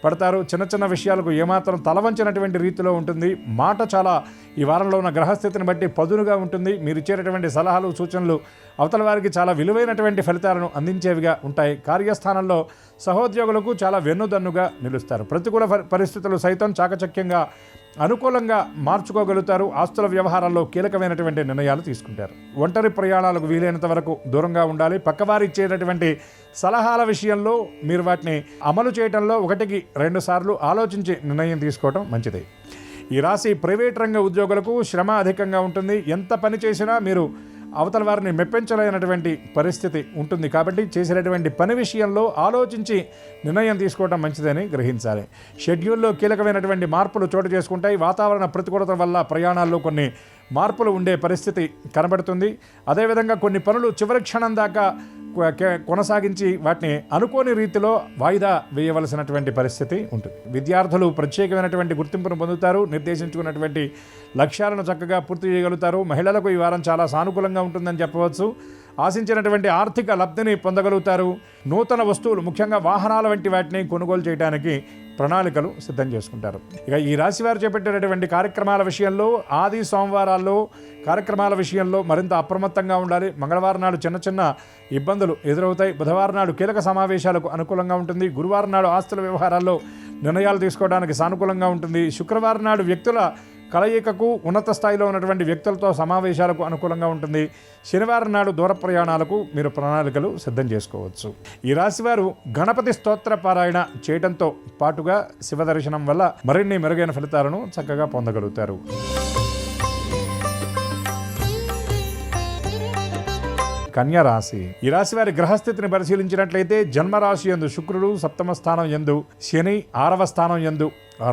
పడతారు. చిన్న చిన్న విషయాలకు ఏమాత్రం తలవంచినటువంటి రీతిలో ఉంటుంది. మాట చాలా ఈ వారంలో ఉన్న గ్రహస్థితిని బట్టి పదునుగా ఉంటుంది. మీరు ఇచ్చేటటువంటి సలహాలు సూచనలు అవతల వారికి చాలా విలువైనటువంటి ఫలితాలను అందించేవిగా ఉంటాయి. కార్యస్థానంలో సహోద్యోగులకు చాలా వెన్నుదన్నుగా నిలుస్తారు. ప్రతికూల పరిస్థితులు సైతం చాకచక్యంగా అనుకూలంగా మార్చుకోగలుగుతారు. ఆస్తుల వ్యవహారాల్లో కీలకమైనటువంటి నిర్ణయాలు తీసుకుంటారు. ఒంటరి ప్రయాణాలకు వీలైనంత వరకు దూరంగా ఉండాలి. పక్కవారు ఇచ్చేటటువంటి సలహాల విషయంలో మీరు వాటిని అమలు చేయడంలో 1-2 సార్లు ఆలోచించి నిర్ణయం తీసుకోవడం మంచిది. ఈ రాశి ప్రైవేట్ రంగ ఉద్యోగులకు శ్రమ అధికంగా ఉంటుంది. ఎంత పని చేసినా మీరు అవతల వారిని మెప్పించలేనటువంటి పరిస్థితి ఉంటుంది. కాబట్టి చేసేటటువంటి పని విషయంలో ఆలోచించి నిర్ణయం తీసుకోవడం మంచిదని గ్రహించాలి. షెడ్యూల్లో కీలకమైనటువంటి మార్పులు చోటు చేసుకుంటాయి. వాతావరణ ప్రతికూలత వల్ల ప్రయాణాల్లో కొన్ని మార్పులు ఉండే పరిస్థితి కనబడుతుంది. అదేవిధంగా కొన్ని పనులు చివరి క్షణం దాకా కొనసాగించి వాటిని అనుకోని రీతిలో వాయిదా వేయవలసినటువంటి పరిస్థితి ఉంటుంది. విద్యార్థులు ప్రత్యేకమైనటువంటి గుర్తింపును పొందుతారు. నిర్దేశించుకున్నటువంటి లక్ష్యాలను చక్కగా పూర్తి చేయగలుగుతారు. మహిళలకు ఈ వారం చాలా సానుకూలంగా ఉంటుందని చెప్పవచ్చు. ఆశించినటువంటి ఆర్థిక లబ్ధిని పొందగలుగుతారు. నూతన వస్తువులు ముఖ్యంగా వాహనాల వంటి వాటిని కొనుగోలు చేయడానికి ప్రణాళికలు సిద్ధం చేసుకుంటారు. ఇక ఈ రాశి వారు చేపట్టేటటువంటి కార్యక్రమాల విషయంలో ఆది సోమవారాల్లో కార్యక్రమాల విషయంలో మరింత అప్రమత్తంగా ఉండాలి. మంగళవారం నాడు చిన్న చిన్న ఇబ్బందులు ఎదురవుతాయి. బుధవారం నాడు కీలక సమావేశాలకు అనుకూలంగా ఉంటుంది. గురువారం నాడు ఆస్తుల వ్యవహారాల్లో నిర్ణయాలు తీసుకోవడానికి సానుకూలంగా ఉంటుంది. శుక్రవారం నాడు వ్యక్తుల కలయికకు ఉన్నత స్థాయిలో ఉన్నటువంటి వ్యక్తులతో సమావేశాలకు అనుకూలంగా ఉంటుంది. శనివారం నాడు దూర ప్రయాణాలకు మీరు ప్రణాళికలు సిద్ధం చేసుకోవచ్చు. ఈ రాశివారు గణపతి స్తోత్ర పారాయణ చేయడంతో పాటుగా శివ దర్శనం వల్ల మరిన్ని మెరుగైన ఫలితాలను చక్కగా పొందగలుగుతారు. కన్యా రాశి. ఈ రాశి వారి గ్రహస్థితిని పరిశీలించినట్లయితే జన్మరాశి యందు శుక్రుడు, సప్తమ స్థానం యందు శని, 6వ స్థానం యందు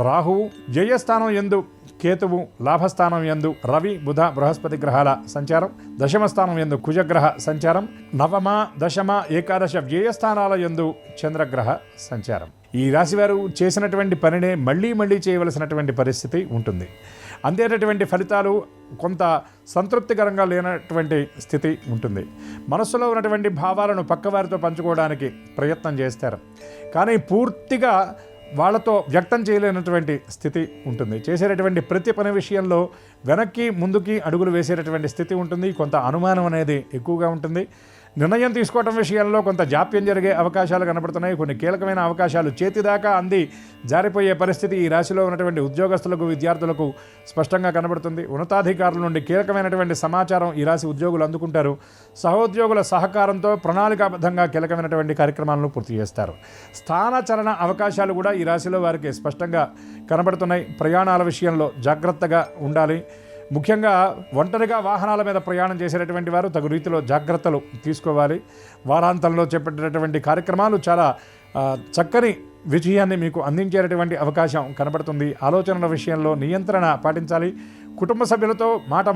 రాహువు, జయస్థానం యందు కేతువు, లాభస్థానం యందు రవి, బుధ, బృహస్పతి గ్రహాల సంచారం, దశమ స్థానం యందు కుజగ్రహ సంచారం, నవమ, దశమ, ఏకాదశ వ్యయస్థానాల యందు చంద్రగ్రహ సంచారం. ఈ రాశివారు చేసినటువంటి పనినే మళ్ళీ మళ్ళీ చేయవలసినటువంటి పరిస్థితి ఉంటుంది. అందేటటువంటి ఫలితాలు కొంత సంతృప్తికరంగా లేనటువంటి స్థితి ఉంటుంది. మనస్సులో ఉన్నటువంటి భావాలను పక్కవారితో పంచుకోవడానికి ప్రయత్నం చేస్తారు, కానీ పూర్తిగా వాళ్ళతో వ్యక్తం చేయలేనటువంటి స్థితి ఉంటుంది. చేసేటటువంటి ప్రతి పని విషయంలో వెనక్కి ముందుకి అడుగులు వేసేటటువంటి స్థితి ఉంటుంది. కొంత అనుమానం అనేది ఎక్కువగా ఉంటుంది. నిర్ణయం తీసుకోవడం విషయంలో కొంత జాప్యం జరిగే అవకాశాలు కనబడుతున్నాయి. కొన్ని కీలకమైన అవకాశాలు చేతిదాకా అంది జారిపోయే పరిస్థితి ఈ రాశిలో ఉన్నటువంటి ఉద్యోగస్తులకు, విద్యార్థులకు స్పష్టంగా కనబడుతుంది. ఉన్నతాధికారుల నుండి కీలకమైనటువంటి సమాచారం ఈ రాశి ఉద్యోగులు అందుకుంటారు. సహోద్యోగుల సహకారంతో ప్రణాళికాబద్ధంగా కీలకమైనటువంటి కార్యక్రమాలను పూర్తి చేస్తారు. స్థానచలన అవకాశాలు కూడా ఈ రాశిలో వారికి స్పష్టంగా కనబడుతున్నాయి. ప్రయాణాల విషయంలో జాగ్రత్తగా ఉండాలి. ముఖ్యంగా ఒంటరిగా వాహనాల మీద ప్రయాణం చేసేటటువంటి వారు తగు రీతిలో జాగ్రత్తలు తీసుకోవాలి. వారాంతంలో చేపట్టేటటువంటి కార్యక్రమాలు చాలా చక్కని విజయాన్ని మీకు అందించేటటువంటి అవకాశం కనబడుతుంది. ఆలోచనల విషయంలో నియంత్రణ పాటించాలి. కుటుంబ సభ్యులతో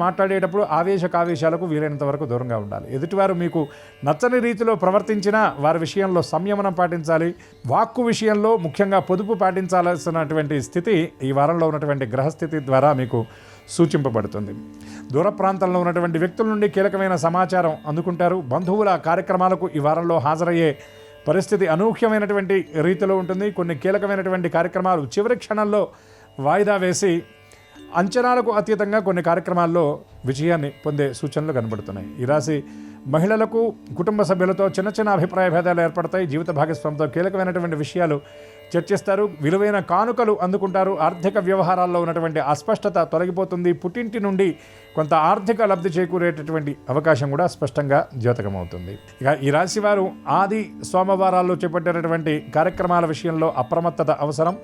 మాట్లాడేటప్పుడు ఆవేశాలకు వీలైనంత వరకు దూరంగా ఉండాలి. ఎదుటివారు మీకు నచ్చని రీతిలో ప్రవర్తించినా వారి విషయంలో సంయమనం పాటించాలి. వాక్కు విషయంలో ముఖ్యంగా పొదుపు పాటించాల్సినటువంటి స్థితి ఈ వారంలో ఉన్నటువంటి గ్రహస్థితి ద్వారా మీకు సూచింపబడుతుంది. దూర ప్రాంతంలో ఉన్నటువంటి వ్యక్తుల నుండి కీలకమైన సమాచారం అందుకుంటారు. బంధువుల కార్యక్రమాలకు ఈ వారంలో హాజరయ్యే పరిస్థితి అనూహ్యమైనటువంటి రీతిలో ఉంటుంది. కొన్ని కీలకమైనటువంటి కార్యక్రమాలు చివరి క్షణంలో వాయిదా వేసి అంచనాలకు అతీతంగా కొన్ని కార్యక్రమాల్లో విజయాన్ని పొందే సూచనలు కనబడుతున్నాయి. ఈ రాశి మహిళలకు కుటుంబ సభ్యులతో చిన్న చిన్న అభిప్రాయ భేదాలు ఏర్పడతాయి. జీవిత భాగస్వామితో కీలకమైనటువంటి విషయాలు చర్చిస్తారు. విలువైన కానుకలు అందుకుంటారు. ఆర్థిక వ్యవహారాల్లో ఉన్నటువంటి అస్పష్టత తొలగిపోతుంది. పుట్టింటి నుండి కొంత ఆర్థిక లబ్ధి చేకూరేటటువంటి అవకాశం కూడా స్పష్టంగా ద్యోతకమవుతుంది. ఇక ఈ రాశి వారు ఆది సోమవారాల్లో చేపట్టేటటువంటి కార్యక్రమాల విషయంలో అప్రమత్తత అవసరం.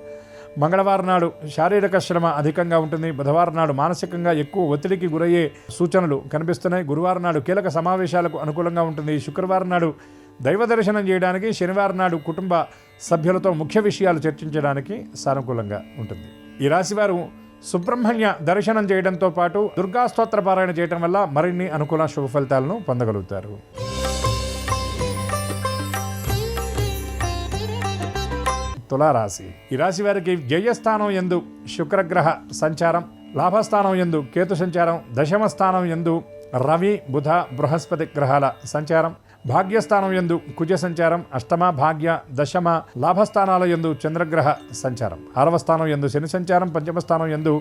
మంగళవారం నాడు శారీరక శ్రమ అధికంగా ఉంటుంది. బుధవారం నాడు మానసికంగా ఎక్కువ ఒత్తిడికి గురయ్యే సూచనలు కనిపిస్తున్నాయి. గురువారం నాడు కీలక సమావేశాలకు అనుకూలంగా ఉంటుంది. శుక్రవారం నాడు దైవ దర్శనం చేయడానికి, శనివారం నాడు కుటుంబ సభ్యులతో ముఖ్య విషయాలు చర్చించడానికి సానుకూలంగా ఉంటుంది. ఈ రాశివారు సుబ్రహ్మణ్య దర్శనం చేయడంతో పాటు దుర్గా స్తోత్ర పారాయణ చేయడం వల్ల మరిన్ని అనుకూల శుభ ఫలితాలను పొందగలుగుతారు. తులారాశి. ఈ రాశి వారికి జయస్థానం యందు శుక్రగ్రహ సంచారం, లాభస్థానం యందు కేతు సంచారం, దశమ స్థానం యందు రవి, బుధ, బృహస్పతి గ్రహాల సంచారం, భాగ్యస్థానం యందు కుజ సంచారం, అష్టమ, భాగ్య, దశమ, లాభస్థానాల యందు చంద్రగ్రహ సంచారం, 6వ స్థానం యందు శని సంచారం, 5వ స్థానం యందు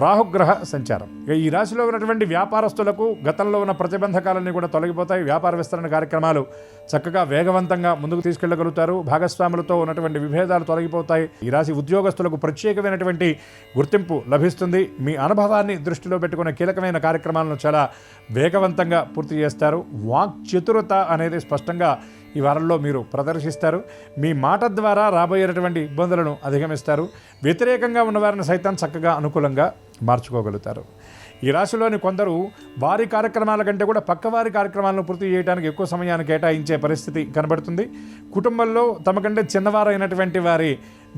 రాహుగ్రహ సంచారం. ఈ రాశిలో ఉన్నటువంటి వ్యాపారస్తులకు గతంలో ఉన్న ప్రతిబంధకాలన్నీ కూడా తొలగిపోతాయి. వ్యాపార విస్తరణ కార్యక్రమాలు చక్కగా వేగవంతంగా ముందుకు తీసుకెళ్లగలుగుతారు. భాగస్వాములతో ఉన్నటువంటి విభేదాలు తొలగిపోతాయి. ఈ రాశి ఉద్యోగస్తులకు ప్రత్యేకమైనటువంటి గుర్తింపు లభిస్తుంది. మీ అనుభవాన్ని దృష్టిలో పెట్టుకునే కీలకమైన కార్యక్రమాలను చాలా వేగవంతంగా పూర్తి చేస్తారు. వాక్ చతురత అనేది స్పష్టంగా ఈ వారంలో మీరు ప్రదర్శిస్తారు. మీ మాట ద్వారా రాబోయేటువంటి ఇబ్బందులను అధిగమిస్తారు. వ్యతిరేకంగా ఉన్నవారిని సైతం చక్కగా అనుకూలంగా మార్చుకోగలుగుతారు. ఈ రాశిలోని కొందరు వారి కార్యక్రమాల కంటే కూడా పక్కవారి కార్యక్రమాలను పూర్తి చేయడానికి ఎక్కువ సమయాన్ని కేటాయించే పరిస్థితి కనబడుతుంది. కుటుంబంలో తమకంటే చిన్నవారైనటువంటి వారి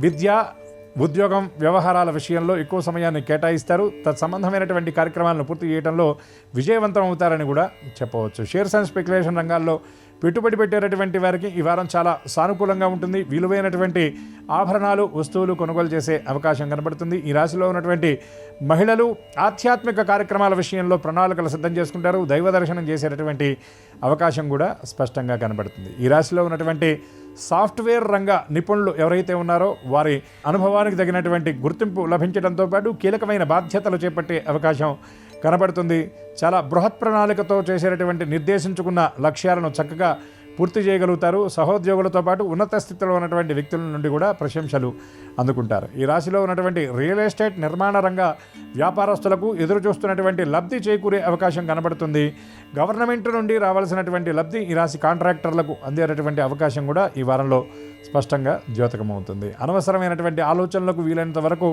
విద్య, ఉద్యోగం, వ్యవహారాల విషయంలో ఎక్కువ సమయాన్ని కేటాయిస్తారు. తత్సంబంధమైనటువంటి కార్యక్రమాలను పూర్తి చేయడంలో విజయవంతం అవుతారని కూడా చెప్పవచ్చు. షేర్స్ అండ్ స్పెక్యులేషన్ రంగాల్లో పెట్టుబడి పెట్టేటటువంటి వారికి ఈ వారం చాలా సానుకూలంగా ఉంటుంది. విలువైనటువంటి ఆభరణాలు, వస్తువులు కొనుగోలు చేసే అవకాశం కనబడుతుంది. ఈ రాశిలో ఉన్నటువంటి మహిళలు ఆధ్యాత్మిక కార్యక్రమాల విషయంలో ప్రణాళికలు సిద్ధం చేసుకుంటారు. దైవ దర్శనం చేసేటటువంటి అవకాశం కూడా స్పష్టంగా కనబడుతుంది. ఈ రాశిలో ఉన్నటువంటి సాఫ్ట్వేర్ రంగ నిపుణులు ఎవరైతే ఉన్నారో వారి అనుభవానికి తగినటువంటి గుర్తింపు లభించడంతో పాటు కీలకమైన బాధ్యతలు చేపట్టే అవకాశం కనబడుతుంది. చాలా బృహత్ ప్రణాళికతో చేసేటటువంటి నిర్దేశించుకున్న లక్ష్యాలను చక్కగా పూర్తి చేయగలుగుతారు. సహోద్యోగులతో పాటు ఉన్నత స్థితిలో ఉన్నటువంటి వ్యక్తుల నుండి కూడా ప్రశంసలు అందుకుంటారు. ఈ రాశిలో ఉన్నటువంటి రియల్ ఎస్టేట్, నిర్మాణ రంగ వ్యాపారస్తులకు ఎదురు చూస్తున్నటువంటి లబ్ధి చేకూరే అవకాశం కనబడుతుంది. గవర్నమెంట్ నుండి రావాల్సినటువంటి లబ్ధి ఈ రాశి కాంట్రాక్టర్లకు అందేటటువంటి అవకాశం కూడా ఈ వారంలో స్పష్టంగా ద్యోతకమవుతుంది. అనవసరమైనటువంటి ఆలోచనలకు వీలైనంత వరకు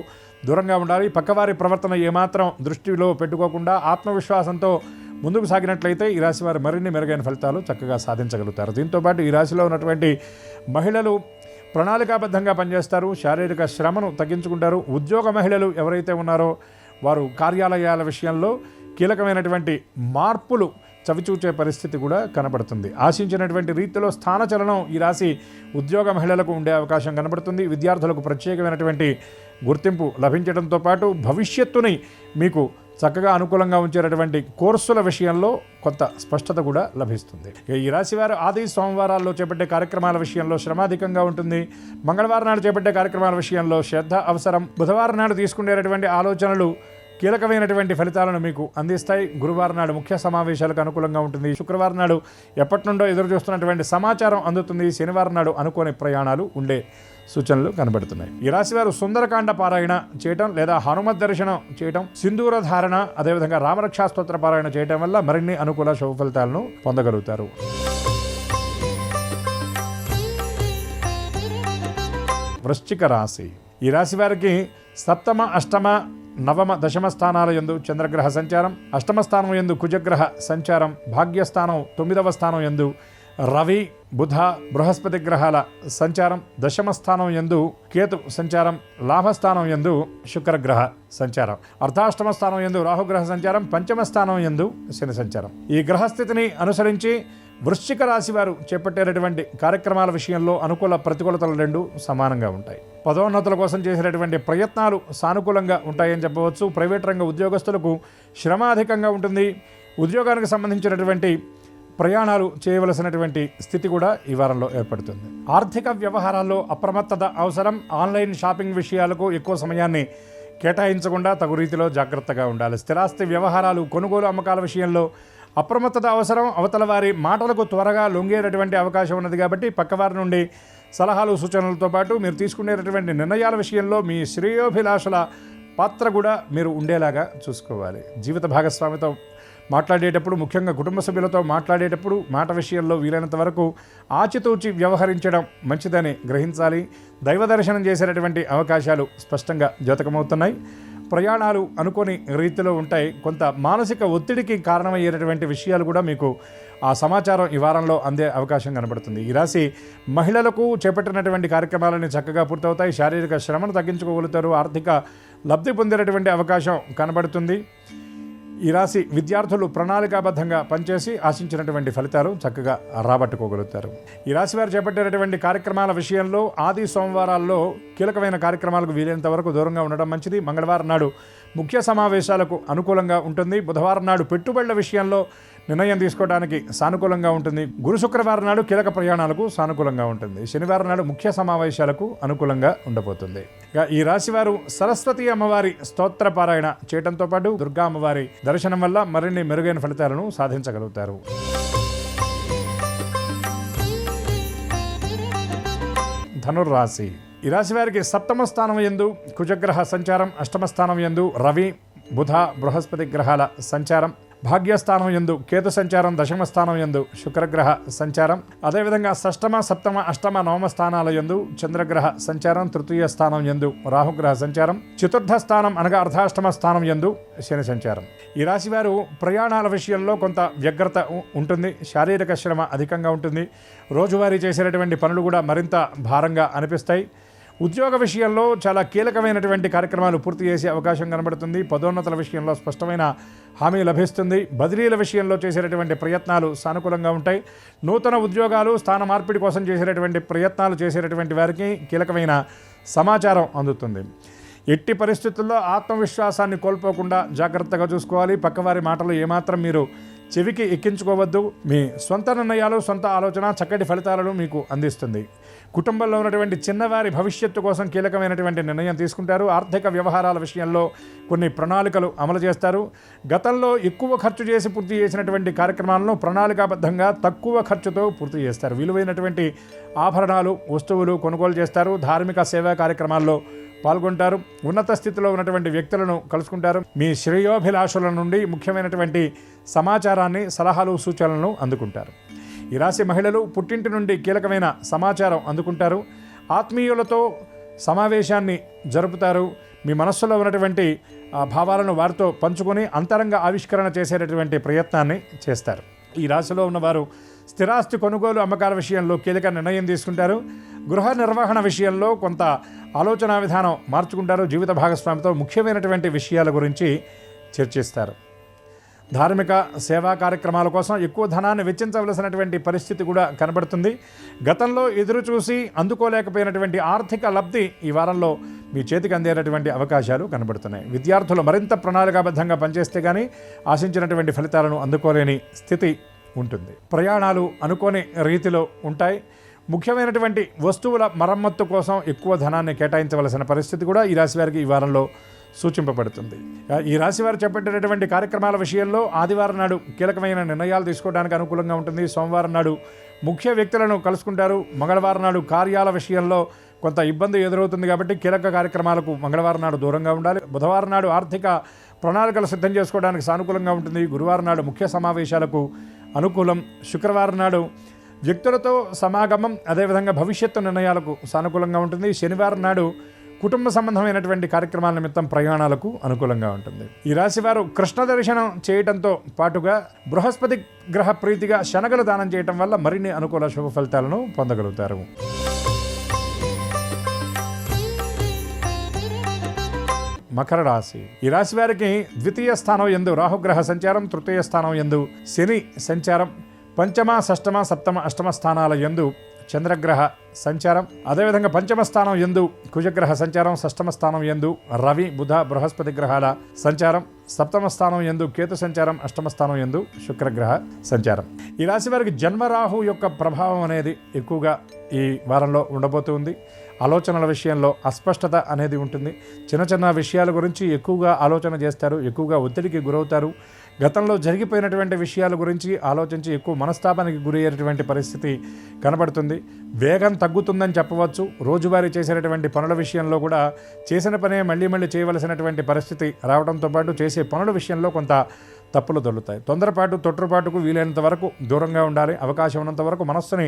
దూరంగా ఉండాలి. పక్కవారి ప్రవర్తన ఏమాత్రం దృష్టిలో పెట్టుకోకుండా ఆత్మవిశ్వాసంతో ముందుకు సాగినట్లయితే ఈ రాశి వారు మరిన్ని మెరుగైన ఫలితాలు చక్కగా సాధించగలుగుతారు. దీంతోపాటు ఈ రాశిలో ఉన్నటువంటి మహిళలు ప్రణాళికాబద్ధంగా పనిచేస్తారు. శారీరక శ్రమను తగ్గించుకుంటారు. ఉద్యోగ మహిళలు ఎవరైతే ఉన్నారో వారు కార్యాలయాల విషయంలో కీలకమైనటువంటి మార్పులు చవిచూచే పరిస్థితి కూడా కనబడుతుంది. ఆశించినటువంటి రీతిలో స్థానచలనం ఈ రాశి ఉద్యోగ మహిళలకు ఉండే అవకాశం కనబడుతుంది. విద్యార్థులకు ప్రత్యేకమైనటువంటి గుర్తింపు లభించడంతో పాటు భవిష్యత్తుని మీకు చక్కగా అనుకూలంగా ఉంచేటటువంటి కోర్సుల విషయంలో కొంత స్పష్టత కూడా లభిస్తుంది. ఈ రాశి వారు ఆది సోమవారాల్లో చేపట్టే కార్యక్రమాల విషయంలో శ్రమాధికంగా ఉంటుంది. మంగళవారం నాడు చేపట్టే కార్యక్రమాల విషయంలో శ్రద్ధ అవసరం. బుధవారం నాడు తీసుకునేటటువంటి ఆలోచనలు కీలకమైనటువంటి ఫలితాలను మీకు అందిస్తాయి. గురువారం నాడు ముఖ్య సమావేశాలకు అనుకూలంగా ఉంటుంది. శుక్రవారం నాడు ఎప్పటి నుండో ఎదురు చూస్తున్నటువంటి సమాచారం అందుతుంది. శనివారం నాడు అనుకోని ప్రయాణాలు ఉండే సూచనలు కనబడుతున్నాయి. ఈ రాశివారు సుందరకాండ పారాయణ చేయటం లేదా హనుమత్ దర్శనం చేయటం, సింధూర ధారణ, అదేవిధంగా రామరక్షా స్తోత్ర పారాయణ చేయటం వల్ల మరిన్ని అనుకూల శుభ ఫలితాలను పొందగలుగుతారు. వృశ్చిక రాశి. ఈ రాశి వారికి సప్తమ, అష్టమ, నవమ, దశమ స్థానాల యందు చంద్రగ్రహ సంచారం, అష్టమ స్థానం యందు కుజగ్రహ సంచారం, భాగ్యస్థానం 9వ స్థానం యందు రవి, బుధ, బృహస్పతి గ్రహాల సంచారం, దశమ స్థానం యందు కేతు సంచారం, లాభస్థానం యందు శుక్రగ్రహ సంచారం, అర్ధాష్టమ స్థానం యందు రాహుగ్రహ సంచారం, పంచమ స్థానం యందు శని సంచారం. ఈ గ్రహస్థితిని అనుసరించి వృశ్చిక రాశి వారు చేపట్టేటటువంటి కార్యక్రమాల విషయంలో అనుకూల ప్రతికూలతలు రెండు సమానంగా ఉంటాయి. పదోన్నతుల కోసం చేసేటటువంటి ప్రయత్నాలు సానుకూలంగా ఉంటాయని చెప్పవచ్చు. ప్రైవేట్ రంగ ఉద్యోగస్తులకు శ్రమ అధికంగా ఉంటుంది. ఉద్యోగానికి సంబంధించినటువంటి ప్రయాణాలు చేయవలసినటువంటి స్థితి కూడా ఈ వారంలో ఏర్పడుతుంది. ఆర్థిక వ్యవహారాల్లో అప్రమత్తత అవసరం. ఆన్లైన్ షాపింగ్ విషయాలకు ఎక్కువ సమయాన్ని కేటాయించకుండా తగు రీతిలో జాగ్రత్తగా ఉండాలి. స్థిరాస్తి వ్యవహారాలు, కొనుగోలు, అమ్మకాల విషయంలో అప్రమత్తత అవసరం. అవతల వారి మాటలకు త్వరగా లొంగేటటువంటి అవకాశం ఉన్నది కాబట్టి పక్కవారి నుండి సలహాలు, సూచనలతో పాటు మీరు తీసుకునేటటువంటి నిర్ణయాల విషయంలో మీ శ్రేయోభిలాషల పాత్ర కూడా మీరు ఉండేలాగా చూసుకోవాలి. జీవిత భాగస్వామితో మాట్లాడేటప్పుడు, ముఖ్యంగా కుటుంబ సభ్యులతో మాట్లాడేటప్పుడు మాట విషయంలో వీలైనంత వరకు ఆచితూచి వ్యవహరించడం మంచిదని గ్రహించాలి. దైవ దర్శనం చేసేటటువంటి అవకాశాలు స్పష్టంగా ద్యోతకమవుతున్నాయి. ప్రయాణాలు అనుకోని రీతిలో ఉంటాయి. కొంత మానసిక ఒత్తిడికి కారణమయ్యేటటువంటి విషయాలు కూడా మీకు ఆ సమాచారం ఈ వారంలో అందే అవకాశం కనబడుతుంది. ఈ రాశి మహిళలకు చేపట్టినటువంటి కార్యక్రమాలని చక్కగా పూర్తవుతాయి. శారీరక శ్రమను తగ్గించుకోగలుగుతారు. ఆర్థిక లబ్ధి పొందేటటువంటి అవకాశం కనబడుతుంది. ఈ రాశి విద్యార్థులు ప్రణాళికాబద్ధంగా పనిచేసి ఆశించినటువంటి ఫలితాలు చక్కగా రాబట్టుకోగలుగుతారు. ఈ రాశి వారు చేపట్టేటటువంటి కార్యక్రమాల విషయంలో ఆది సోమవారాల్లో కీలకమైన కార్యక్రమాలకు వీలైనంత వరకు దూరంగా ఉండడం మంచిది. మంగళవారం నాడు ముఖ్య సమావేశాలకు అనుకూలంగా ఉంటుంది. బుధవారం నాడు పెట్టుబడుల విషయంలో నిర్ణయం తీసుకోవడానికి సానుకూలంగా ఉంటుంది. గురు శుక్రవారం నాడు కీలక ప్రయాణాలకు సానుకూలంగా ఉంటుంది. శనివారం నాడు ముఖ్య సమావేశాలకు అనుకూలంగా ఉండబోతుంది. ఈ రాశి వారు సరస్వతి అమ్మవారి స్తోత్ర పారాయణ చేయడంతో పాటు దుర్గా అమ్మవారి దర్శనం వల్ల మరిన్ని మెరుగైన ఫలితాలను సాధించగలుగుతారు. ధనుర్రాశి. ఈ రాశి వారికి సప్తమ స్థానం యందు కుజగ్రహ సంచారం, అష్టమ స్థానం యందు రవి బుధ బృహస్పతి గ్రహాల సంచారం, భాగ్యస్థానం యందు కేతు సంచారం, దశమ స్థానం యందు శుక్రగ్రహ సంచారం, అదేవిధంగా షష్టమ సప్తమ అష్టమ నవమ స్థానాల యందు చంద్రగ్రహ సంచారం, తృతీయ స్థానం యందు రాహుగ్రహ సంచారం, చతుర్థ స్థానం అనగా అర్ధాష్టమ స్థానం యందు శని సంచారం. ఈ రాశి వారు ప్రయాణాల విషయంలో కొంత వ్యగ్రత ఉంటుంది. శారీరక శ్రమ అధికంగా ఉంటుంది. రోజువారీ చేసేటటువంటి పనులు కూడా మరింత భారంగా అనిపిస్తాయి. ఉద్యోగ విషయంలో చాలా కీలకమైనటువంటి కార్యక్రమాలు పూర్తి చేసే అవకాశం కనబడుతుంది. పదోన్నతుల విషయంలో స్పష్టమైన హామీ లభిస్తుంది. బదిలీల విషయంలో చేసేటటువంటి ప్రయత్నాలు సానుకూలంగా ఉంటాయి. నూతన ఉద్యోగాలు, స్థాన మార్పిడి కోసం చేసేటటువంటి ప్రయత్నాలు చేసేటటువంటి వారికి కీలకమైన సమాచారం అందుతుంది. ఎట్టి పరిస్థితుల్లో ఆత్మవిశ్వాసాన్ని కోల్పోకుండా జాగ్రత్తగా చూసుకోవాలి. పక్కవారి మాటలు ఏమాత్రం మీరు చెవికి ఎక్కించుకోవద్దు. మీ సొంత నిర్ణయాలు, సొంత ఆలోచన చక్కటి ఫలితాలను మీకు అందిస్తుంది. కుటుంబంలో ఉన్నటువంటి చిన్నవారి భవిష్యత్తు కోసం కీలకమైనటువంటి నిర్ణయం తీసుకుంటారు. ఆర్థిక వ్యవహారాల విషయంలో కొన్ని ప్రణాళికలు అమలు చేస్తారు. గతంలో ఎక్కువ ఖర్చు చేసి పూర్తి చేసినటువంటి కార్యక్రమాలను ప్రణాళికాబద్ధంగా తక్కువ ఖర్చుతో పూర్తి చేస్తారు. విలువైనటువంటి ఆభరణాలు, వస్తువులు కొనుగోలు చేస్తారు. ధార్మిక సేవా కార్యక్రమాల్లో పాల్గొంటారు. ఉన్నత స్థితిలో ఉన్నటువంటి వ్యక్తులను కలుసుకుంటారు. మీ శ్రేయోభిలాషుల నుండి ముఖ్యమైనటువంటి సమాచారాన్ని, సలహాలు, సూచనలను అందుకుంటారు. ఈ రాశి మహిళలు పుట్టింటి నుండి కీలకమైన సమాచారం అందుకుంటారు. ఆత్మీయులతో సమావేశాన్ని జరుపుతారు. మీ మనస్సులో ఉన్నటువంటి భావాలను వారితో పంచుకొని అంతరంగ ఆవిష్కరణ చేసేటటువంటి ప్రయత్నాన్ని చేస్తారు. ఈ రాశిలో ఉన్నవారు స్థిరాస్తి కొనుగోలు, అమ్మకాల విషయంలో కీలక నిర్ణయం తీసుకుంటారు. గృహ నిర్వహణ విషయంలో కొంత ఆలోచన విధానం మార్చుకుంటారు. జీవిత భాగస్వామితో ముఖ్యమైనటువంటి విషయాల గురించి చర్చిస్తారు. ధార్మిక సేవా కార్యక్రమాల కోసం ఎక్కువ ధనాన్ని వెచ్చించవలసినటువంటి పరిస్థితి కూడా కనబడుతుంది. గతంలో ఎదురు చూసి అందుకోలేకపోయినటువంటి ఆర్థిక లబ్ధి ఈ వారంలో మీ చేతికి అందేటటువంటి అవకాశాలు కనబడుతున్నాయి. విద్యార్థులు మరింత ప్రణాళికాబద్ధంగా పనిచేస్తే కానీ ఆశించినటువంటి ఫలితాలను అందుకోలేని స్థితి ఉంటుంది. ప్రయాణాలు అనుకోని రీతిలో ఉంటాయి. ముఖ్యమైనటువంటి వస్తువుల మరమ్మత్తు కోసం ఎక్కువ ధనాన్ని కేటాయించవలసిన పరిస్థితి కూడా ఈ రాశి వారికి ఈ వారంలో సూచింపబడుతుంది. ఈ రాశి వారు చేపట్టేటటువంటి కార్యక్రమాల విషయంలో ఆదివారం నాడు కీలకమైన నిర్ణయాలు తీసుకోవడానికి అనుకూలంగా ఉంటుంది. సోమవారం నాడు ముఖ్య వ్యక్తులను కలుసుకుంటారు. మంగళవారం నాడు కార్యాల విషయంలో కొంత ఇబ్బంది ఎదురవుతుంది కాబట్టి కీలక కార్యక్రమాలకు మంగళవారం నాడు దూరంగా ఉండాలి. బుధవారం నాడు ఆర్థిక ప్రణాళికలు సిద్ధం చేసుకోవడానికి సానుకూలంగా ఉంటుంది. గురువారం నాడు ముఖ్య సమావేశాలకు అనుకూలం. శుక్రవారం నాడు వ్యక్తులతో సమాగమం, అదేవిధంగా భవిష్యత్తు నిర్ణయాలకు సానుకూలంగా ఉంటుంది. శనివారం నాడు కుటుంబ సంబంధమైనటువంటి కార్యక్రమాల నిమిత్తం ప్రయాణాలకు అనుకూలంగా ఉంటుంది. ఈ రాశి వారు కృష్ణ దర్శనం చేయడంతో పాటుగా బృహస్పతి గ్రహ ప్రీతిగా శనగలు దానం చేయటం వల్ల మరిన్ని అనుకూల శుభ ఫలితాలను పొందగలుగుతారు. మకర రాశి. ఈ రాశి వారికి ద్వితీయ స్థానం యందు రాహుగ్రహ సంచారం, తృతీయ స్థానం యందు శని సంచారం, పంచమ షష్టమ సప్తమ అష్టమ స్థానాల యందు చంద్రగ్రహ సంచారం, అదేవిధంగా పంచమ స్థానం యందు కుజగ్రహ సంచారం, షష్టమ స్థానం యందు రవి బుధ బృహస్పతి గ్రహాల సంచారం, సప్తమ స్థానం యందు కేతు సంచారం, అష్టమ స్థానం యందు శుక్రగ్రహ సంచారం. ఈ రాశి వారికి జన్మరాహు యొక్క ప్రభావం అనేది ఎక్కువగా ఈ వారంలో ఉండబోతుంది. ఆలోచనల విషయంలో అస్పష్టత అనేది ఉంటుంది. చిన్న చిన్న విషయాల గురించి ఎక్కువగా ఆలోచన చేస్తారు. ఎక్కువగా ఒత్తిడికి గురవుతారు. గతంలో జరిగిపోయినటువంటి విషయాల గురించి ఆలోచించి ఎక్కువ మనస్తాపానికి గురయ్యేటువంటి పరిస్థితి కనబడుతుంది. వేగం తగ్గుతుందని చెప్పవచ్చు. రోజువారీ చేసేటటువంటి పనుల విషయంలో కూడా చేసిన పనే మళ్ళీ చేయవలసినటువంటి పరిస్థితి రావడంతో పాటు చేసే పనుల విషయంలో కొంత తప్పులు దొరుకుతాయి. తొందరపాటు తొట్టుపాటుకు వీలైనంత వరకు దూరంగా ఉండాలి. అవకాశం ఉన్నంత వరకు మనస్సుని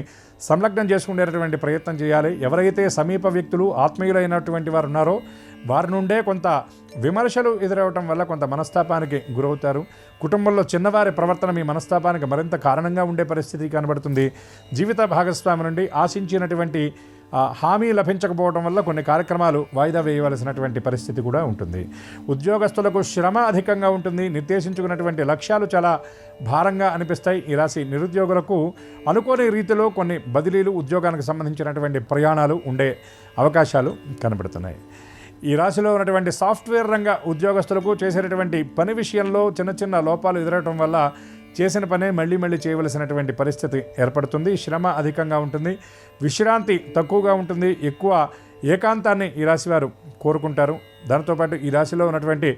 సంలగ్నం చేసుకునేటటువంటి ప్రయత్నం చేయాలి. ఎవరైతే సమీప వ్యక్తులు, ఆత్మీయులైనటువంటి వారు ఉన్నారో వారి నుండే కొంత విమర్శలు ఎదురవటం వల్ల కొంత మనస్తాపానికి గురవుతారు. కుటుంబంలో చిన్నవారి ప్రవర్తన మీ మనస్తాపానికి మరింత కారణంగా ఉండే పరిస్థితి కనబడుతుంది. జీవిత భాగస్వామి నుండి ఆశించినటువంటి హామీ లభించకపోవడం వల్ల కొన్ని కార్యక్రమాలు వాయిదా వేయవలసినటువంటి పరిస్థితి కూడా ఉంటుంది. ఉద్యోగస్తులకు శ్రమ అధికంగా ఉంటుంది. నిర్దేశించుకున్నటువంటి లక్ష్యాలు చాలా భారంగా అనిపిస్తాయి. ఈ రాశి నిరుద్యోగులకు అనుకోని రీతిలో కొన్ని బదిలీలు, ఉద్యోగానికి సంబంధించినటువంటి ప్రయాణాలు ఉండే అవకాశాలు కనబడుతున్నాయి. ఈ రాశిలో ఉన్నటువంటి సాఫ్ట్వేర్ రంగ ఉద్యోగస్తులకు చేసేటటువంటి పని విషయంలో చిన్న చిన్న లోపాలు ఎదురవడం వల్ల చేసిన పనే మళ్ళీ మళ్ళీ చేయవలసినటువంటి పరిస్థితి ఏర్పడుతుంది. శ్రమ అధికంగా ఉంటుంది, విశ్రాంతి తక్కువగా ఉంటుంది, ఎక్కువ ఏకాంతాన్ని ఈ రాశివారు కోరుకుంటారు. దాంతోపాటు ఈ రాశిలో ఉన్నటువంటి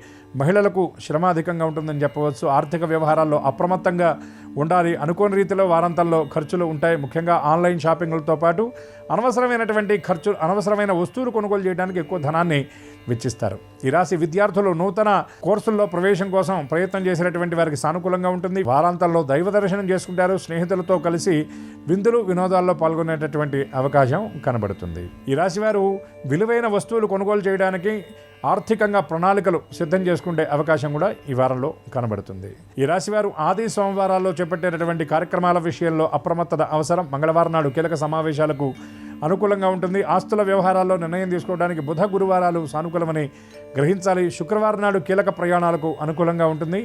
మహిళలకు శ్రమ అధికంగా ఉంటుందని చెప్పవచ్చు. ఆర్థిక వ్యవహారాల్లో అప్రమత్తంగా ఉండాలి. అనుకోని రీతిలో వారాంతాల్లో ఖర్చులు ఉంటాయి. ముఖ్యంగా ఆన్లైన్ షాపింగ్లతో పాటు అనవసరమైన వస్తువులు కొనుగోలు చేయడానికి ఎక్కువ ధనాన్ని వెచ్చిస్తారు. ఈ రాశి విద్యార్థులు నూతన కోర్సుల్లో ప్రవేశం కోసం ప్రయత్నం చేసినటువంటి వారికి సానుకూలంగా ఉంటుంది. వారాంతాల్లో దైవ దర్శనం చేసుకుంటారు. స్నేహితులతో కలిసి విందులు వినోదాల్లో పాల్గొనేటటువంటి అవకాశం కనబడుతుంది. ఈ రాశి వారు విలువైన వస్తువులు కొనుగోలు చేయడానికి ఆర్థికంగా ప్రణాళికలు సిద్ధం చేసుకునే అవకాశం కూడా ఈ వారంలో కనబడుతుంది. ఈ రాశివారు ఆది సోమవారాల్లో చేపట్టేటటువంటి కార్యక్రమాల విషయంలో అప్రమత్తత అవసరం. మంగళవారం నాడు కీలక సమావేశాలకు అనుకూలంగా ఉంటుంది. ఆస్తుల వ్యవహారాల్లో నిర్ణయం తీసుకోవడానికి బుధ గురువారాలు సానుకూలమని గ్రహించాలి. శుక్రవారం నాడు కీలక ప్రయాణాలకు అనుకూలంగా ఉంటుంది.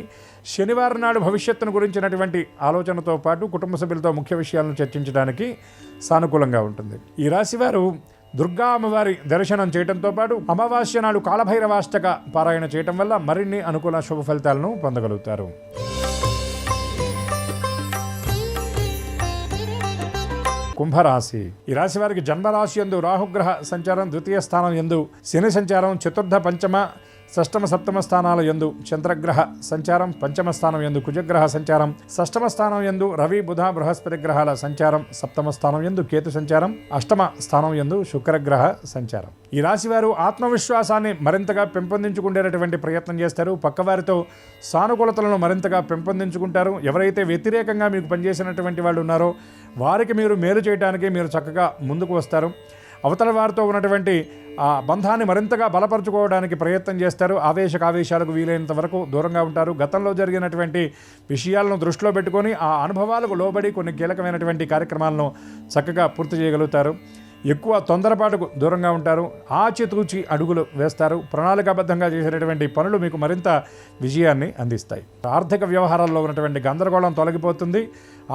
శనివారం నాడు భవిష్యత్తును గురించినటువంటి ఆలోచనతో పాటు కుటుంబ సభ్యులతో ముఖ్య విషయాలను చర్చించడానికి సానుకూలంగా ఉంటుంది. ఈ రాశివారు దుర్గా అమ్మవారి దర్శనం చేయడంతో పాటు అమావాస్య నాడు కాలభైరవాష్టక పారాయణ చేయటం వల్ల మరిన్ని అనుకూల శుభ ఫలితాలను పొందగలుగుతారు. కుంభరాశి. ఈ రాశి వారికి జన్మరాశి యందు రాహుగ్రహ సంచారం, ద్వితీయ స్థానం యందు శని సంచారం, చతుర్థ పంచమ షష్టమ సప్తమ స్థానాల యందు చంద్రగ్రహ సంచారం, పంచమ స్థానం యందు కుజగ్రహ సంచారం, షష్టమ స్థానం యందు రవి బుధ బృహస్పతి గ్రహాల సంచారం, సప్తమ స్థానం యందు కేతు సంచారం, అష్టమ స్థానం యందు శుక్రగ్రహ సంచారం. ఈ రాశి వారు ఆత్మవిశ్వాసాన్ని మరింతగా పెంపొందించుకునేటటువంటి ప్రయత్నం చేస్తారు. పక్కవారితో సానుకూలతలను మరింతగా పెంపొందించుకుంటారు. ఎవరైతే వ్యతిరేకంగా మీకు పనిచేసినటువంటి వాళ్ళు ఉన్నారో వారికి మీరు మేలు చేయడానికి మీరు చక్కగా ముందుకు వస్తారు. అవతల వారితో ఉన్నటువంటి ఆ బంధాన్ని మరింతగా బలపరుచుకోవడానికి ప్రయత్నం చేస్తారు. ఆవేశాలకు వీలైనంత వరకు దూరంగా ఉంటారు. గతంలో జరిగినటువంటి విషయాలను దృష్టిలో పెట్టుకొని ఆ అనుభవాలకు లోబడి కొన్ని కీలకమైనటువంటి కార్యక్రమాలను చక్కగా పూర్తి చేయగలుగుతారు. ఎక్కువ తొందరపాటుకు దూరంగా ఉంటారు. ఆచితూచి అడుగులు వేస్తారు. ప్రణాళికాబద్ధంగా చేసేటటువంటి పనులు మీకు మరింత విజయాన్ని అందిస్తాయి. ఆర్థిక వ్యవహారాల్లో ఉన్నటువంటి గందరగోళం తొలగిపోతుంది.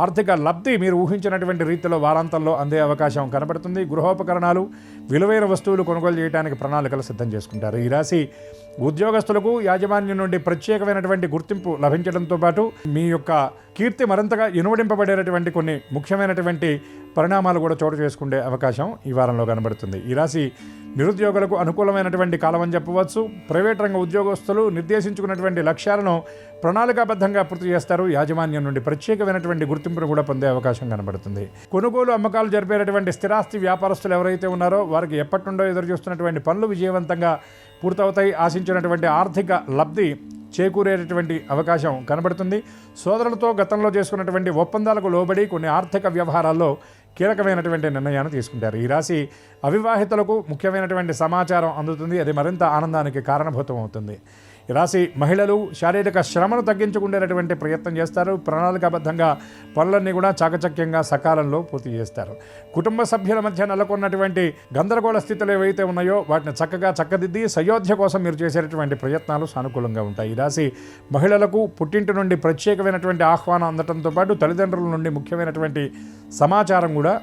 ఆర్థిక లబ్ధి మీరు ఊహించినటువంటి రీతిలో వారాంతంలో అందే అవకాశం కనబడుతుంది. గృహోపకరణాలు, విలువైన వస్తువులు కొనుగోలు చేయడానికి ప్రణాళికలు సిద్ధం చేసుకుంటారు. ఈ రాశి ఉద్యోగస్తులకు యాజమాన్యం నుండి ప్రత్యేకమైనటువంటి గుర్తింపు లభించడంతో పాటు మీ యొక్క కీర్తి మరింతగా ఇనువడింపబడేటటువంటి కొన్ని ముఖ్యమైనటువంటి పరిణామాలు కూడా చోటు చేసుకునే అవకాశం ఈ వారంలో కనబడుతుంది. ఈ రాశి నిరుద్యోగులకు అనుకూలమైనటువంటి కాలం అని చెప్పవచ్చు. ప్రైవేట్ రంగ ఉద్యోగస్తులు నిర్దేశించుకున్నటువంటి లక్ష్యాలను ప్రణాళికాబద్ధంగా పూర్తి చేస్తారు. యాజమాన్యం నుండి ప్రత్యేకమైనటువంటి గుర్తింపును కూడా పొందే అవకాశం కనబడుతుంది. కొనుగోలు అమ్మకాలు జరిపేటటువంటి స్థిరాస్తి వ్యాపారస్తులు ఎవరైతే ఉన్నారో వారికి ఎప్పటి నుండో ఎదురు చూస్తున్నటువంటి పనులు విజయవంతంగా పూర్తవుతాయి. ఆశించినటువంటి ఆర్థిక లబ్ధి చేకూరేటటువంటి అవకాశం కనబడుతుంది. సోదరులతో గతంలో చేసుకున్నటువంటి ఒప్పందాలకు లోబడి కొన్ని ఆర్థిక వ్యవహారాల్లో కీలకమైనటువంటి నిర్ణయాన్ని తీసుకుంటారు. ఈ రాశి అవివాహితులకు ముఖ్యమైనటువంటి సమాచారం అందుతుంది. అది మరింత ఆనందానికి కారణభూతం అవుతుంది. ఈ రాశి మహిళలు శారీరక శ్రమను తగ్గించుకునేటటువంటి ప్రయత్నం చేస్తారు. ప్రణాళికాబద్ధంగా పనులన్నీ కూడా చాకచక్యంగా సకాలంలో పూర్తి చేస్తారు. కుటుంబ సభ్యుల మధ్య నెలకొన్నటువంటి గందరగోళ స్థితులు ఏవైతే ఉన్నాయో వాటిని చక్కగా చక్కదిద్ది సయోధ్య కోసం మీరు చేసేటటువంటి ప్రయత్నాలు సానుకూలంగా ఉంటాయి. ఈ రాశి మహిళలకు పుట్టింటి నుండి ప్రత్యేకమైనటువంటి ఆహ్వానం అందడంతో పాటు తల్లిదండ్రుల నుండి ముఖ్యమైనటువంటి సమాచారం కూడా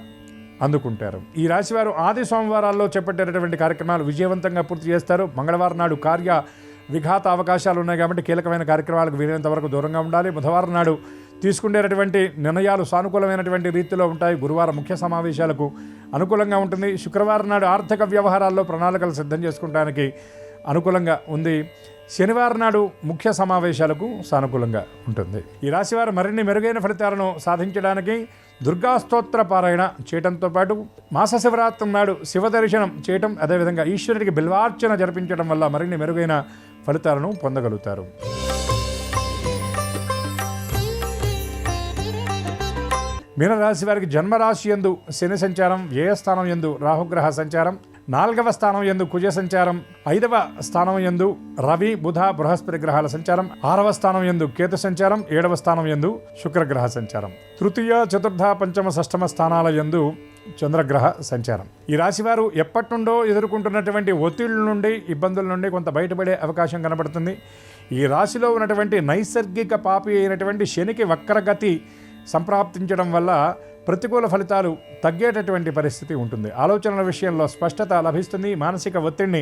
అందుకుంటారు. ఈ రాశివారు ఆది సోమవారాల్లో చేపట్టేటటువంటి కార్యక్రమాలు విజయవంతంగా పూర్తి చేస్తారు. మంగళవారం నాడు విఘాత అవకాశాలు ఉన్నాయి కాబట్టి కీలకమైన కార్యక్రమాలకు వీలైనంత వరకు దూరంగా ఉండాలి. బుధవారం నాడు తీసుకునేటటువంటి నిర్ణయాలు సానుకూలమైనటువంటి రీతిలో ఉంటాయి. గురువారం ముఖ్య సమావేశాలకు అనుకూలంగా ఉంటుంది. శుక్రవారం నాడు ఆర్థిక వ్యవహారాల్లో ప్రణాళికలు సిద్ధం చేసుకోవడానికి అనుకూలంగా ఉంది. శనివారం నాడు ముఖ్య సమావేశాలకు సానుకూలంగా ఉంటుంది. ఈ రాశివారు మరిన్ని మెరుగైన ఫలితాలను సాధించడానికి దుర్గా స్తోత్ర పారాయణ చేయడంతో పాటు మాస శివరాత్రి నాడు శివ దర్శనం చేయటం, అదేవిధంగా ఈశ్వరుడికి బిల్వార్చన జరిపించడం వల్ల మరిన్ని మెరుగైన ఫలితాలను పొందగలుగుతారు. మీనరాశి వారికి జన్మరాశి యందు శని సంచారం, వ్యయస్థానం యందు రాహుగ్రహ సంచారం, 4వ స్థానం యందు కుజ సంచారం, 5వ స్థానం యందు రవి బుధ బృహస్పతి గ్రహాల సంచారం, 6వ స్థానం యందు కేతు సంచారం, 7వ స్థానం యందు శుక్రగ్రహ సంచారం, తృతీయ చతుర్థ పంచమ షష్టమ స్థానాల యందు చంద్రగ్రహ సంచారం. ఈ రాశివారు ఎప్పటి నుండో ఎదుర్కొంటున్నటువంటి ఒత్తిళ్ల నుండి, ఇబ్బందుల నుండి కొంత బయటపడే అవకాశం కనబడుతుంది. ఈ రాశిలో ఉన్నటువంటి నైసర్గిక పాపి అయినటువంటి శనికి వక్రగతి సంప్రాప్తించడం వల్ల ప్రతికూల ఫలితాలు తగ్గేటటువంటి పరిస్థితి ఉంటుంది. ఆలోచనల విషయంలో స్పష్టత లభిస్తుంది. మానసిక ఒత్తిడిని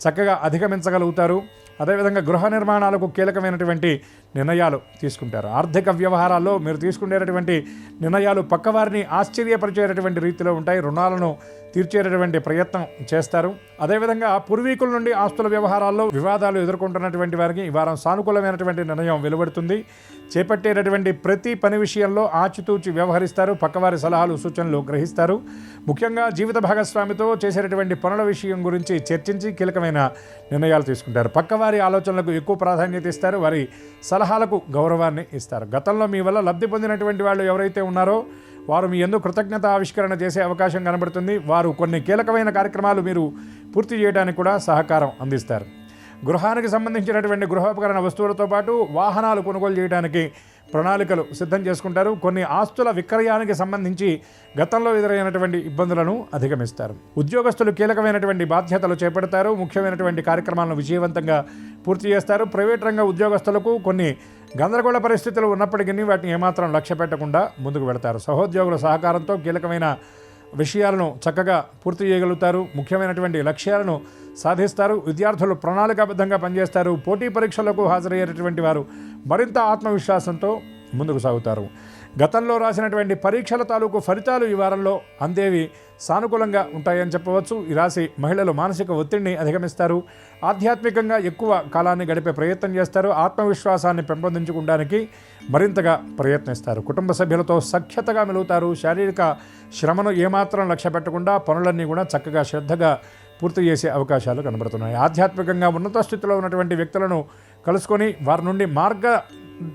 చక్కగా అధిగమించగలుగుతారు. అదేవిధంగా గృహ నిర్మాణాలకు కీలకమైనటువంటి నిర్ణయాలు తీసుకుంటారు. ఆర్థిక వ్యవహారాల్లో మీరు తీసుకునేటటువంటి నిర్ణయాలు పక్కవారిని ఆశ్చర్యపరిచేటటువంటి రీతిలో ఉంటాయి. రుణాలను తీర్చేటటువంటి ప్రయత్నం చేస్తారు. అదేవిధంగా పూర్వీకుల నుండి ఆస్తుల వ్యవహారాల్లో వివాదాలు ఎదుర్కొంటున్నటువంటి వారికి ఈ వారం సానుకూలమైనటువంటి నిర్ణయం వెలువడుతుంది. చేపట్టేటటువంటి ప్రతి పని విషయంలో ఆచితూచి వ్యవహరిస్తారు. పక్కవారి సలహాలు సూచనలు గ్రహిస్తారు. ముఖ్యంగా జీవిత భాగస్వామితో చేసేటటువంటి పనుల విషయం గురించి చర్చించి కీలకమైన నిర్ణయాలు తీసుకుంటారు. పక్కవారి ఆలోచనలకు ఎక్కువ ప్రాధాన్యత ఇస్తారు. వారి సలహాలకు గౌరవాన్ని ఇస్తారు. గతంలో మీ వల్ల లబ్ధి పొందినటువంటి వాళ్ళు ఎవరైతే ఉన్నారో వారు మీ యందు కృతజ్ఞత ఆవిష్కరణ చేసే అవకాశం కనబడుతుంది. వారు కొన్ని కీలకమైన కార్యక్రమాలు మీరు పూర్తి చేయడానికి కూడా సహకారం అందిస్తారు. గృహానికి సంబంధించినటువంటి గృహోపకరణ వస్తువులతో పాటు వాహనాలు కొనుగోలు చేయడానికి ప్రణాళికలు సిద్ధం చేసుకుంటారు. కొన్ని ఆస్తుల విక్రయానికి సంబంధించి గతంలో ఎదురైనటువంటి ఇబ్బందులను అధిగమిస్తారు. ఉద్యోగస్తులు కీలకమైనటువంటి బాధ్యతలు చేపడతారు. ముఖ్యమైనటువంటి కార్యక్రమాలను విజయవంతంగా పూర్తి చేస్తారు. ప్రైవేట్ రంగ ఉద్యోగస్తులకు కొన్ని గందరగోళ పరిస్థితులు ఉన్నప్పటికీ వాటిని ఏమాత్రం లక్ష్య పెట్టకుండా ముందుకు వెళతారు. సహోద్యోగుల సహకారంతో కీలకమైన విషయాలను చక్కగా పూర్తి చేయగలుగుతారు. ముఖ్యమైనటువంటి లక్ష్యాలను సాధిస్తారు. విద్యార్థులు ప్రణాళికాబద్ధంగా పనిచేస్తారు. పోటీ పరీక్షలకు హాజరయ్యేటటువంటి వారు మరింత ఆత్మవిశ్వాసంతో ముందుకు సాగుతారు. గతంలో రాసినటువంటి పరీక్షల తాలూకు ఫలితాలు ఈ వారంలో అందేవి సానుకూలంగా ఉంటాయని చెప్పవచ్చు. ఈ రాశి మహిళలు మానసిక ఒత్తిడిని అధిగమిస్తారు. ఆధ్యాత్మికంగా ఎక్కువ కాలాన్ని గడిపే ప్రయత్నం చేస్తారు. ఆత్మవిశ్వాసాన్ని పెంపొందించుకోవడానికి మరింతగా ప్రయత్నిస్తారు. కుటుంబ సభ్యులతో సఖ్యతగా మెలుగుతారు. శారీరక శ్రమను ఏమాత్రం లక్ష్య పెట్టకుండా పనులన్నీ కూడా చక్కగా శ్రద్ధగా పూర్తి చేసే అవకాశాలు కనబడుతున్నాయి. ఆధ్యాత్మికంగా ఉన్నత స్థితిలో ఉన్నటువంటి వ్యక్తులను కలుసుకొని వారి నుండి మార్గ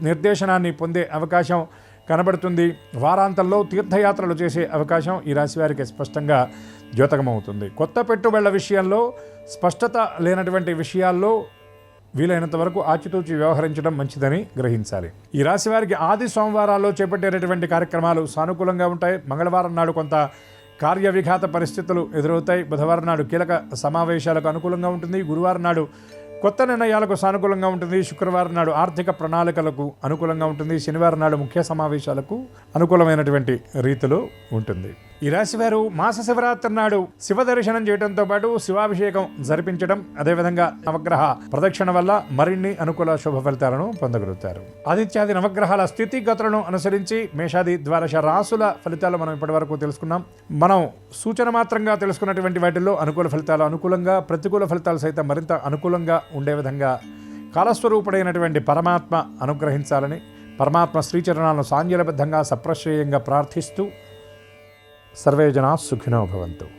నిర్దేశనాన్ని పొందే అవకాశం కనబడుతుంది. వారాంతంలో తీర్థయాత్రలు చేసే అవకాశం ఈ రాశి వారికి స్పష్టంగా ద్యోతకమవుతుంది. కొత్త పెట్టుబడుల విషయంలో స్పష్టత లేనటువంటి విషయాల్లో వీలైనంత వరకు ఆచితూచి వ్యవహరించడం మంచిదని గ్రహించాలి. ఈ రాశి వారికి ఆది సోమవారాల్లో చేపట్టేటటువంటి కార్యక్రమాలు సానుకూలంగా ఉంటాయి. మంగళవారం నాడు కొంత కార్య విఘాత పరిస్థితులు ఎదురవుతాయి. బుధవారం నాడు కీలక సమావేశాలకు అనుకూలంగా ఉంటుంది. గురువారం నాడు కొత్త నిర్ణయాలకు సానుకూలంగా ఉంటుంది. శుక్రవారం నాడు ఆర్థిక ప్రణాళికలకు అనుకూలంగా ఉంటుంది. శనివారం నాడు ముఖ్య సమావేశాలకు అనుకూలమైనటువంటి రీతిలో ఉంటుంది. ఈ రాశి వారు మాస శివరాత్రి నాడు శివ దర్శనం చేయడంతో పాటు శివాభిషేకం జరిపించడం, అదేవిధంగా నవగ్రహ ప్రదక్షిణ వల్ల మరిన్ని అనుకూల శుభ ఫలితాలను పొందగలుగుతారు. ఆదిత్యాది నవగ్రహాల స్థితిగతులను అనుసరించి మేషాది ద్వాదశ రాసుల ఫలితాలు మనం ఇప్పటి వరకు తెలుసుకున్నాం. మనం సూచన మాత్రంగా తెలుసుకున్నటువంటి వాటిల్లో అనుకూల ఫలితాలు అనుకూలంగా, ప్రతికూల ఫలితాలు సైతం మరింత అనుకూలంగా ఉండే విధంగా కాలస్వరూపుడైనటువంటి పరమాత్మ అనుగ్రహించాలని పరమాత్మ శ్రీచరణాలను సాంజలబద్ధంగా సప్రశ్రేయంగా ప్రార్థిస్తూ సర్వే జనా సుఖినో భవంతు.